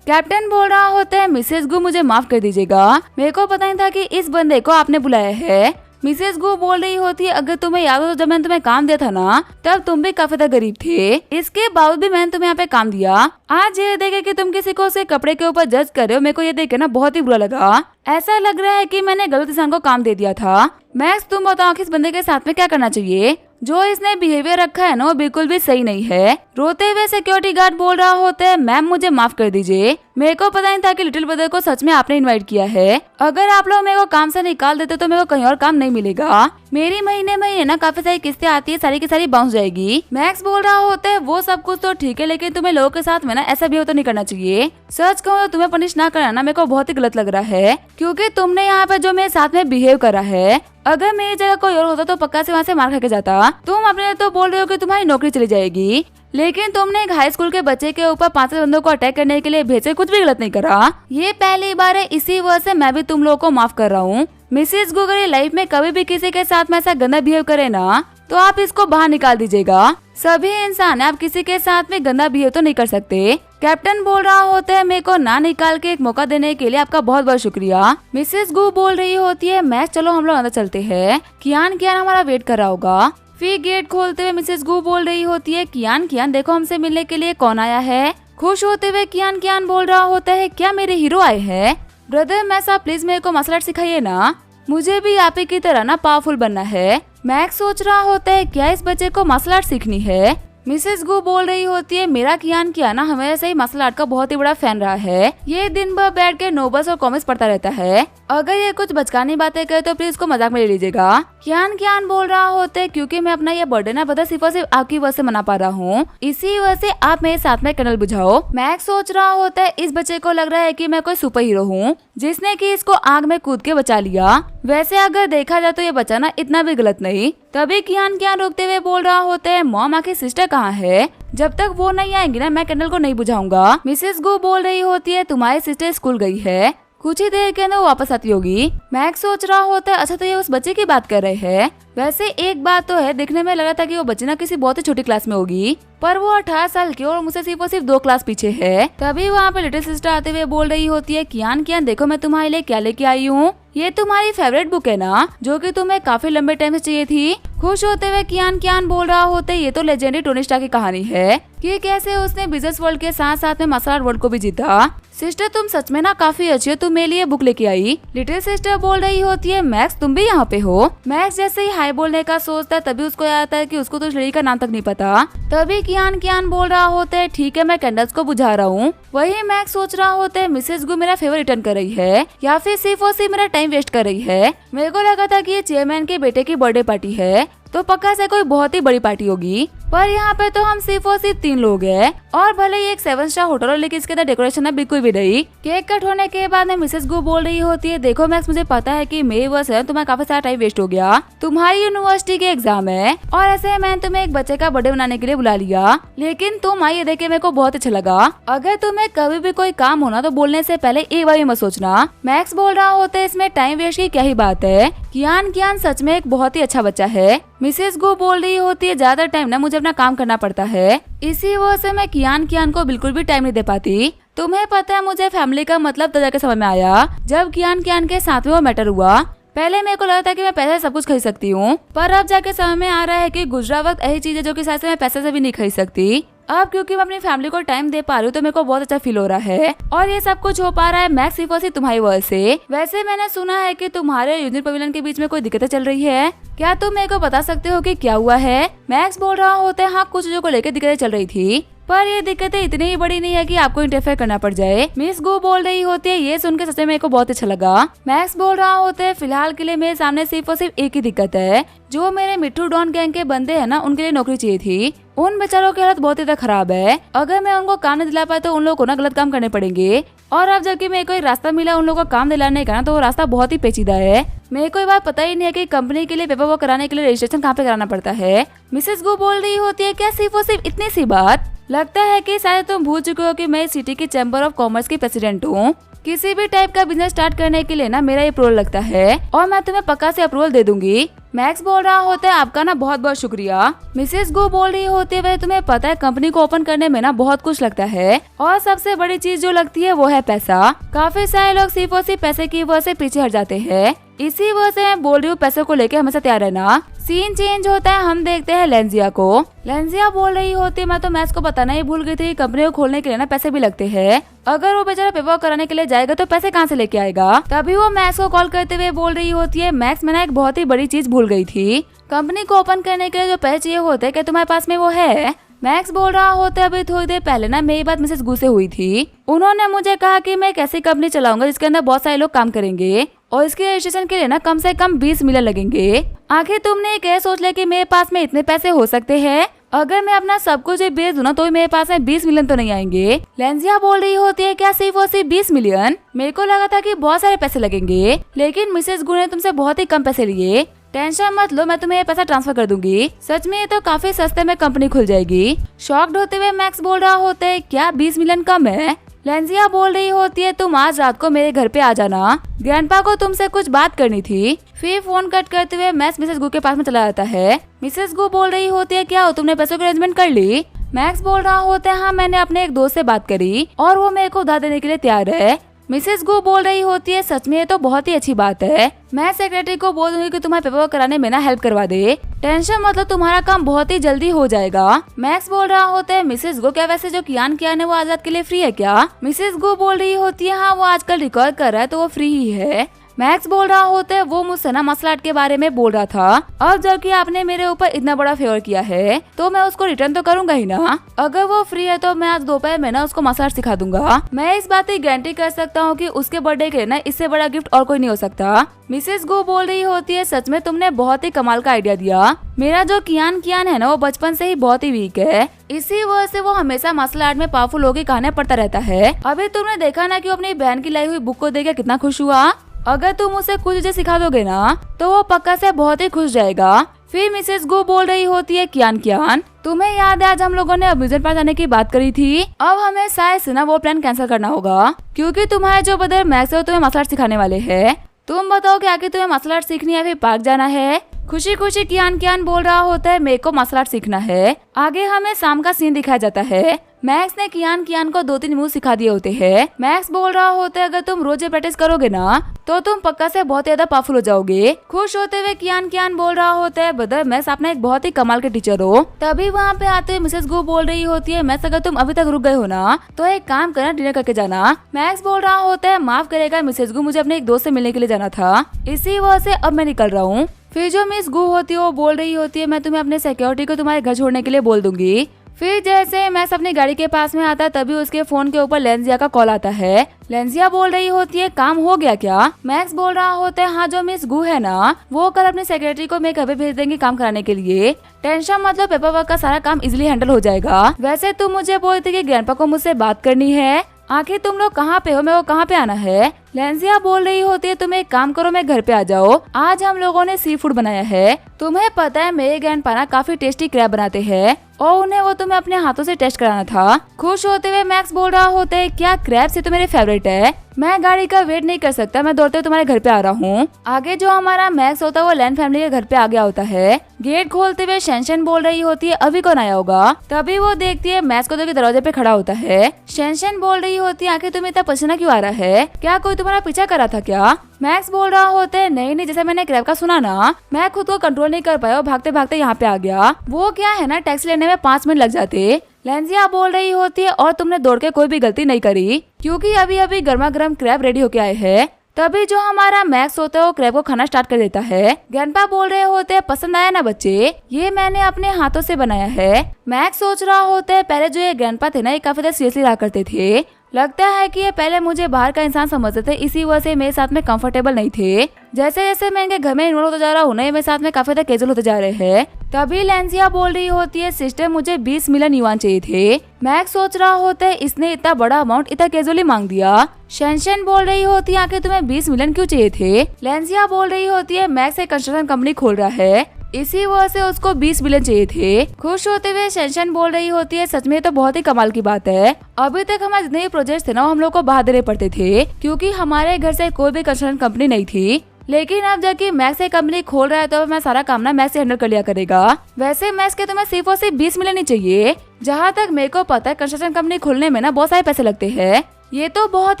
कैप्टन बोल रहा होता है मिसेस गू मुझे माफ कर दीजिएगा, मेरे को पता नहीं था कि इस बंदे को आपने बुलाया है। मिसेस गो बोल रही होती है अगर तुम्हें याद हो तो जब मैंने तुम्हें काम दिया था ना तब तुम भी काफी ज्यादा गरीब थे, इसके बावजूद भी मैंने तुम्हें यहाँ पे काम दिया। आज ये देखे कि तुम किसी को उसके कपड़े के ऊपर जज कर रहे हो, मेरे को ये देख के ना बहुत ही बुरा लगा, ऐसा लग रहा है कि मैंने गलत इंसान को काम दे दिया था। मैक्स तुम बताओ कि इस बंदे के साथ में क्या करना चाहिए, जो इसने बिहेवियर रखा है ना वो बिल्कुल भी सही नहीं है। रोते हुए सिक्योरिटी गार्ड बोल रहा होता है मैम मुझे माफ कर दीजिए, मेरे को पता नहीं था कि लिटिल ब्रदर को सच में आपने इनवाइट किया है, अगर आप लोग मेरे को काम से निकाल देते तो मेरे को कहीं और काम नहीं मिलेगा, मेरी महीने महीने ना काफी सारी किस्तें आती है, सारी की सारी बाउंस जाएगी। मैक्स बोल रहा होता है वो सब कुछ तो ठीक है लेकिन तुम्हें लोगों के साथ में ना ऐसा बिहेव तो नहीं करना चाहिए, सच कहूँ तो तुम्हें पनिश ना करना ना मेरे को बहुत ही गलत लग रहा है, क्योंकि तुमने यहाँ पे जो मेरे साथ में बिहेव करा है, अगर मेरी जगह कोई और होता तो पक्का से वहाँ से मार खा के जाता। तुम अपने तो बोल रहे हो कि तुम्हारी नौकरी चली जाएगी, लेकिन तुमने एक हाई स्कूल के बच्चे के ऊपर 5 बंदों को अटैक करने के लिए भेजे, कुछ भी गलत नहीं करा, ये पहली बार है, इसी वजह से मैं भी तुम लोगों को माफ कर रहा हूँ। मिसेस गो अगर लाइफ में कभी भी किसी के साथ में ऐसा गंदा बिहेव करे ना तो आप इसको बाहर निकाल दीजिएगा, सभी इंसान है, आप किसी के साथ में गंदा बिहेव तो नहीं कर सकते। कैप्टन बोल रहा होता है मेरे को ना निकाल के एक मौका देने के लिए आपका बहुत बहुत शुक्रिया। मिसेस गो बोल रही होती है मैक्स चलो हम लोग अंदर चलते हैं, कियान हमारा वेट कर रहा होगा। फिर गेट खोलते हुए मिसेस गो बोल रही होती है कियान देखो हमसे मिलने के लिए कौन आया है। खुश होते हुए कियान बोल रहा होता है क्या मेरे हीरो आए हैं। ब्रदर मैं साहब प्लीज मेरे को मार्शल आर्ट सिखाइए ना, मुझे भी आप ही की तरह ना पावरफुल बनना है। मैक्स सोच रहा होता है क्या इस बच्चे को मार्शल आर्ट सीखनी है। मिसेस गो बोल रही होती है मेरा कियान ना हमेशा से ही मार्शल आर्ट का बहुत ही बड़ा फैन रहा है, ये दिन भर बैठ के नोबल्स और कॉमिक्स पढ़ता रहता है, अगर ये कुछ बचकानी बातें करे तो प्लीज इसको मजाक में ले लीजिएगा। कियान बोल रहा होता है क्योंकि मैं अपना ये बर्थडे ना बता सिर्फ आपकी वजह से मना पा रहा हूँ, इसी वजह से आप मेरे साथ में कैंडल बुझाओ। मैक्स सोच रहा होता है इस बच्चे को लग रहा है कि मैं कोई सुपर हीरो हूँ जिसने कि इसको आग में कूद के बचा लिया, वैसे अगर देखा जाए तो ये बचाना इतना भी गलत नहीं। तभी कियान रोकते हुए बोल रहा होता है मॉम आखिर सिस्टर कहाँ है, जब तक वो नहीं आएंगी ना मैं कैंडल को नहीं बुझाऊंगा। मिसेस गो बोल रही होती है तुम्हारी सिस्टर स्कूल गई है, कुछ ही देर के अंदर वो वापस आती होगी। मैक्स सोच रहा होता है अच्छा तो ये उस बच्चे की बात कर रहे हैं, वैसे एक बात तो है देखने में लग रहा था कि वो बच्ची ना किसी बहुत ही छोटी क्लास में होगी, पर वो 18 साल की और मुझसे सिर्फ 2 क्लास पीछे है। तभी वहाँ पे लिटिल सिस्टर आते हुए बोल रही होती है कियान देखो मैं तुम्हारे लिए क्या लेके आई हूँ, ये तुम्हारी फेवरेट बुक है ना जो कि तुम्हें काफी लंबे टाइम से चाहिए थी। खुश होते हुए कियान बोल रहा होते ये तो लेजेंडरी टोनी स्टार्क की कहानी है कि कैसे उसने बिजनेस वर्ल्ड के साथ साथ में मार्शल आर्ट वर्ल्ड को भी जीता। सिस्टर तुम सच में ना काफी अच्छी हो, तुम मेरे लिए बुक लेके आई। लिटिल सिस्टर बोल रही होती है मैक्स तुम भी यहाँ पे हो। मैक्स जैसे ही हाई बोलने का सोचता है तभी उसको याद आता है कि उसको तो उस लड़की का नाम तक नहीं पता। तभी कियान बोल रहा होता है ठीक है मैं कैंडल्स को बुझा रहा हूँ। वही मैक्स सोच रहा होता है मिसेस गो मेरा फेवर रिटर्न कर रही है या फिर सिर्फ और सिर्फ मेरा टाइम वेस्ट कर रही है। मेरे को लगा था कि ये चेयरमैन के बेटे की बर्थडे पार्टी है तो पक्का से कोई बहुत ही बड़ी पार्टी होगी, पर यहाँ पे तो हम सिर्फ और सिर्फ 3 लोग हैं और भले ही एक 7 स्टार होटल हो लेकिन इसके अंदर डेकोरेशन है बिल्कुल भी नहीं। केक कट होने के बाद में मिसेस गो बोल रही होती है देखो मैक्स मुझे पता है कि मेरी वजह से तुम्हें काफी सारा टाइम वेस्ट हो गया, तुम्हारी यूनिवर्सिटी के एग्जाम है और ऐसे मैंने तुम्हें एक बच्चे का बर्थडे मनाने के लिए बुला लिया, लेकिन तुम आई देख के मेरे को बहुत अच्छा लगा। अगर तुम्हें कभी भी कोई काम होना तो बोलने से पहले एक बार भी मत सोचना। मैक्स बोल रहा होता है इसमें टाइम वेस्ट की क्या ही बात है, कियान सच में एक बहुत ही अच्छा बच्चा है। मिसेस गो बोल रही होती है ज्यादा टाइम ना मुझे अपना काम करना पड़ता है, इसी वजह से मैं कियान को बिल्कुल भी टाइम नहीं दे पाती। तुम्हें पता है मुझे फैमिली का मतलब तब जाके समझ में आया जब कियान के साथ में वो मैटर हुआ। पहले मेरे को लगा था कि मैं पैसे से सब कुछ खरीद सकती हूँ, पर अब जाके समझ में आ रहा है कि गुजरा वक्त ऐसी चीजें जो कि शायद मैं पैसे से भी नहीं खरीद सकती। अब क्योंकि मैं अपनी फैमिली को टाइम दे पा रही हूँ तो मेरे को बहुत अच्छा फील हो रहा है और ये सब कुछ हो पा रहा है मैक्स सिर्फ और सिर्फ तुम्हारी वजह से। वैसे मैंने सुना है कि तुम्हारे यूनियन पवेलियन के बीच में कोई दिक्कतें चल रही है, क्या तुम मेरे को बता सकते हो कि क्या हुआ है? मैक्स बोल रहा होता है हाँ कुछ चीजों को लेकर दिक्कतें चल रही थी, पर ये दिक्कतें इतनी ही बड़ी नहीं है कि आपको इंटरफेयर करना पड़ जाए। मिस गो बोल रही होती है, ये सुनकर सच में मेरे को बहुत अच्छा लगा। मैक्स बोल रहा होता है फिलहाल के लिए मेरे सामने सिर्फ और सिर्फ एक ही दिक्कत है, जो मेरे मिट्टू डॉन गैंग के बंदे हैं ना उनके लिए नौकरी चाहिए थी। उन बेचारों की हालत बहुत ही खराब है, अगर मैं उनको काम नहीं दिला पाया तो उन लोगों को ना गलत काम करने पड़ेंगे। और अब जबकि मेरे को एक रास्ता मिला उन लोगों को काम दिलाने का ना, तो वो रास्ता बहुत ही पेचीदा है। मेरे को ये बात पता ही नहीं है कि कंपनी के लिए पेपर वर्क कराने के लिए रजिस्ट्रेशन कहाँ पे कराना पड़ता है। मिसेस गो बोल रही होती है क्या सिर्फ और सिर्फ इतनी सी बात? लगता है कि शायद तुम भूल चुके हो कि मैं सिटी की चैम्बर ऑफ कॉमर्स की प्रेसिडेंट हूँ। किसी भी टाइप का बिजनेस स्टार्ट करने के लिए ना मेरा अप्रूवल लगता है और मैं तुम्हें पक्का से अप्रूवल दे दूंगी। मैक्स बोल रहा होता है आपका ना बहुत बहुत शुक्रिया। मिसेस गो बोल रही होती है वह तुम्हें पता है कंपनी को ओपन करने में ना बहुत कुछ लगता है और सबसे बड़ी चीज जो लगती है वो है पैसा। काफी सारे लोग सिर्फ और सिर्फ पैसे की वजह से पीछे हट जाते हैं, इसी वजह से मैं बोल रही हूँ पैसों को लेकर हमेशा तैयार रहना। सीन चेंज होता है, हम देखते हैं लेंजिया को। लेंजिया बोल रही होती है मैं तो मैक्स को बताना ही भूल गई थी, कंपनी को खोलने के लिए ना पैसे भी लगते हैं। अगर वो बेचारा पेपर कराने के लिए जाएगा तो पैसे कहाँ से लेके आएगा? तभी वो मैक्स को कॉल करते हुए बोल रही होती है मैक्स मैं ना एक बहुत ही बड़ी चीज भूल गई थी, कंपनी को ओपन करने के लिए जो पैसे चाहिए होते हैं क्या तुम्हारे पास में वो है? मैक्स बोल रहा होता है अभी थोड़ी देर पहले ना मेरी बात मिसेस गू से हुई थी, उन्होंने मुझे कहा कि मैं एक ऐसी कंपनी चलाऊंगा जिसके अंदर बहुत सारे लोग काम करेंगे और इसके रजिस्ट्रेशन के लिए ना कम से कम 20 मिलियन लगेंगे। आखिर तुमने क्या सोच लिया कि मेरे पास में इतने पैसे हो सकते हैं? अगर मैं अपना सब कुछ बेच दूं ना तो मेरे पास में 20 मिलियन तो नहीं आएंगे। लेंजिया बोल रही होती है क्या सिर्फ और सिर्फ 20 मिलियन? मेरे को लगा था कि बहुत सारे पैसे लगेंगे, लेकिन मिसेस गू ने तुमसे बहुत ही कम पैसे लिए। टेंशन मत लो, मैं तुम्हें ये पैसा ट्रांसफर कर दूंगी। सच में ये तो काफी सस्ते में कंपनी खुल जाएगी। शॉक्ड होते हुए मैक्स बोल रहा होता है क्या 20 मिलियन कम है? लेंजिया बोल रही होती है तुम आज रात को मेरे घर पे आ जाना, ग्रैंडपा को तुमसे कुछ बात करनी थी। फिर फोन कट करते हुए मैक्स मिसेस गू के पास में चला जाता है। मिसेस गू बोल रही होती है क्या हो तुमने पैसों की अरेंजमेंट कर ली? मैक्स बोल रहा होता है हाँ मैंने अपने एक दोस्त से बात करी और वो मेरे को उधार देने के लिए तैयार है। मिसेस गू बोल रही होती है सच में ये तो बहुत ही अच्छी बात है, मैं सेक्रेटरी को बोल दूंगी कि तुम्हारे पेपर कराने में ना हेल्प करवा दे। टेंशन मतलब तुम्हारा काम बहुत ही जल्दी हो जाएगा। मैक्स बोल रहा होता है मिसेस गू क्या वैसे जो कियान है वो आजाद के लिए फ्री है क्या? मिसेस गू बोल रही होती है हाँ वो आजकल रिकॉर्ड कर रहा है तो वो फ्री ही है। मैक्स बोल रहा होता है वो मुझसे ना मसला आर्ट के बारे में बोल रहा था, अब जबकि आपने मेरे ऊपर इतना बड़ा फेवर किया है तो मैं उसको रिटर्न तो करूंगा ही ना। अगर वो फ्री है तो मैं आज दोपहर में ना उसको मसला आर्ट सिखा दूंगा। मैं इस बात की गारंटी कर सकता हूँ कि उसके बर्थडे के लिए ना इससे बड़ा गिफ्ट और कोई नहीं हो सकता। मिसेस गो बोल रही होती है सच में तुमने बहुत ही कमाल का आइडिया दिया। मेरा जो कियान है ना वो बचपन से ही बहुत ही वीक है, इसी वजह से वो हमेशा मार्शल आर्ट में पावरफुल होकर कहानियां पढ़ता रहता है। अभी तुमने देखा ना कि वो अपनी बहन की लाई हुई बुक को देख कितना खुश हुआ। अगर तुम उसे कुछ चीजें सिखा दोगे ना तो वो पक्का से बहुत ही खुश जाएगा। फिर मिसेस गो बोल रही होती है कियान तुम्हें याद है आज हम लोगों ने अम्यूजमेंट पार्क जाने की बात करी थी, अब हमें शायद से ना वो प्लान कैंसिल करना होगा क्योंकि तुम्हारे जो ब्रदर मैक्स है तुम्हें मार्शल आर्ट सिखाने वाले हैं। तुम बताओ कि आखिर तुम्हें मार्शल आर्ट सीखनी है फिर पार्क जाना है? खुशी खुशी कियान बोल रहा होता है मेरे को मार्शल आर्ट सीखना है। आगे हमें शाम का सीन दिखाया जाता है, मैक्स ने कियान को 2-3 मूव सिखा दिए होते हैं। मैक्स बोल रहा होता है अगर तुम रोज प्रैक्टिस करोगे ना तो तुम पक्का से बहुत ज्यादा पावरफुल हो जाओगे। खुश होते हुए कियान बोल रहा होता है ब्रदर मैक्स आपने एक बहुत ही कमाल के टीचर हो। तभी वहाँ पे आते हुए मिसेस गो बोल रही होती है मैक्स अगर तुम अभी तक रुक गए हो ना तो एक काम करना डिनर करके जाना। मैक्स बोल रहा होता है माफ करेगा मिसेस गो मुझे अपने एक दोस्त से मिलने के लिए जाना था, इसी वजह से अब मैं निकल रहा हूँ। फिर जो मिस गू होती है वो बोल रही होती है मैं तुम्हें अपने सिक्योरिटी को तुम्हारे घर छोड़ने के लिए बोल दूंगी। फिर जैसे मैक्स अपनी गाड़ी के पास में आता है तभी उसके फोन के ऊपर लेंजिया का कॉल आता है। लेंजिया बोल रही होती है काम हो गया क्या? मैक्स बोल रहा होता है हाँ जो मिस गू है ना वो कल अपने सेक्रेटरी को मेरे घर पे भेज देंगे काम कराने के लिए। टेंशन मतलब पेपर वर्क का सारा काम इजिली हैंडल हो जाएगा। वैसे तुम मुझे बोलते कि ग्रैंडपा को मुझसे बात करनी है, आखिर तुम लोग कहाँ पे हो, मेरे को कहाँ पे आना है? लेंजिया बोल रही होती है तुम एक काम करो मैं घर पे आ जाओ, आज हम लोगों ने सी फूड बनाया है। तुम्हें पता है मेरे ग्रैंडपा ना काफी टेस्टी क्रैब बनाते हैं और उन्हें वो तुम्हें अपने हाथों से टेस्ट कराना था। खुश होते हुए मैक्स बोल रहा होता है क्या क्रैब से तो मेरे फेवरेट है, मैं गाड़ी का वेट नहीं कर सकता, मैं दौड़ते हुए तुम्हारे घर पे आ रहा हूँ। आगे जो हमारा मैक्स होता है वो लैंड फैमिली के घर पे आ गया होता है। गेट खोलते हुए शेंशन बोल रही होती है अभी कौन आया होगा, तभी वो देखती है मैक्स को जो कि दरवाजे पे खड़ा होता है। शेंशन बोल रही होती है आखिर तुम्हें इतना पसीना क्यों आ रहा है, क्या कोई तुम्हारा पीछा कर रहा था क्या? मैक्स बोल रहा होता है नहीं जैसे मैंने क्रैब का सुना ना मैं खुद को कंट्रोल नहीं कर पाया और भागते भागते यहाँ पे आ गया। वो क्या है ना टैक्सी लेने में 5 मिनट लग जाते। लेंजिया बोल रही होती है और तुमने दौड़ के कोई भी गलती नहीं करी क्योंकि अभी अभी गर्मा गर्म क्रैब रेडी होके आए हैं। तभी जो हमारा मैक्स होता है वो क्रैब को खाना स्टार्ट कर देता है। ग्रैंडपा बोल रहे होते हैं पसंद आया ना बच्चे, ये मैंने अपने हाथों से बनाया है। मैक्स सोच रहा होता है पहले जो ये ग्रैंडपा थे ना ये काफी ज्यादा सीरियसली रहा करते थे, लगता है कि ये पहले मुझे बाहर का इंसान समझते थे, इसी वजह से मेरे साथ में कंफर्टेबल नहीं थे। जैसे जैसे मैं इनके घर में इन्वॉल्व होता जा रहा हूँ ना मेरे साथ में काफी ज्यादा कैजुअल होते जा रहे हैं। तभी लेंजिया बोल रही होती है सिस्टर मुझे 20 मिलियन युआन चाहिए थे। मैक्स सोच रहा होता है इसने इतना बड़ा अमाउंट इतना कैजुअली मांग दिया। शेनशन बोल रही होती है आखिर तुम्हें 20 मिलियन क्यों चाहिए थे। लेंजिया बोल रही होती है मैक्स एक कंस्ट्रक्शन कंपनी खोल रहा है, इसी वजह से उसको 20 मिलियन चाहिए थे। खुश होते हुए शेनशन बोल रही होती है सच में तो बहुत ही कमाल की बात है, अभी तक हमारे जितने भी प्रोजेक्ट थे ना हम लोग को बाहर देने पड़ते थे क्योंकि हमारे घर से कोई भी कंस्ट्रक्शन कंपनी नहीं थी। लेकिन अब जबकि मैक्स एक कंपनी खोल रहा है तो मैं सारा काम ना मैक्स से हैंडल कर लिया करेगा। वैसे मैक्स के तुम्हें सिर्फ और सिर्फ 20 मिलियन ही चाहिए। जहाँ तक मेरे को पता है कंस्ट्रक्शन कंपनी खोलने में ना बहुत सारे पैसे लगते हैं, ये तो बहुत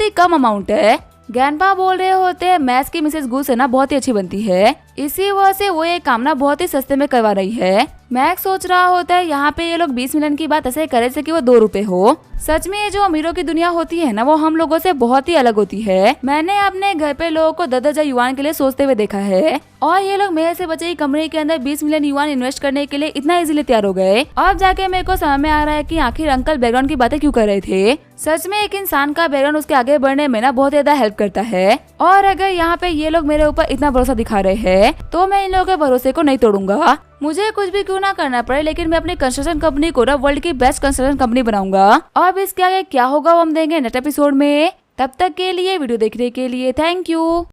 ही कम अमाउंट है। ग्रैंडपा बोल रहे होते हैं मैक्स की मिसेस गूस है ना बहुत ही अच्छी बनती है, इसी वजह से वो ये काम ना बहुत ही सस्ते में करवा रही है। मैक्स सोच रहा होता है यहाँ पे ये लोग 20 मिलियन की बात ऐसे करे जैसे कि वो 2 रुपए हो। सच में ये जो अमीरों की दुनिया होती है ना वो हम लोगों से बहुत ही अलग होती है। मैंने अपने घर पे लोगों को 10,000 युआन के लिए सोचते हुए देखा है और ये लोग मेरे से बचे कंपनी के अंदर 20 मिलियन युआन इन्वेस्ट करने के लिए इतना इजीली तैयार हो गए। अब जाके मेरे को समझ में आ रहा है कि आखिर अंकल बैकग्राउंड की बातें क्यों कर रहे थे। सच में एक इंसान का बैकग्राउंड उसके आगे बढ़ने में ना बहुत ज्यादा हेल्प करता है और अगर यहाँ पे ये लोग मेरे ऊपर इतना भरोसा दिखा रहे हैं तो मैं इन लोगों के भरोसे को नहीं तोड़ूंगा। मुझे कुछ भी क्यों ना करना पड़े लेकिन मैं अपनी कंस्ट्रक्शन कंपनी को ना वर्ल्ड की बेस्ट कंस्ट्रक्शन कंपनी बनाऊंगा। अब इसके आगे क्या होगा वो हम देंगे नेक्स्ट एपिसोड में। तब तक के लिए वीडियो देखने के लिए थैंक यू।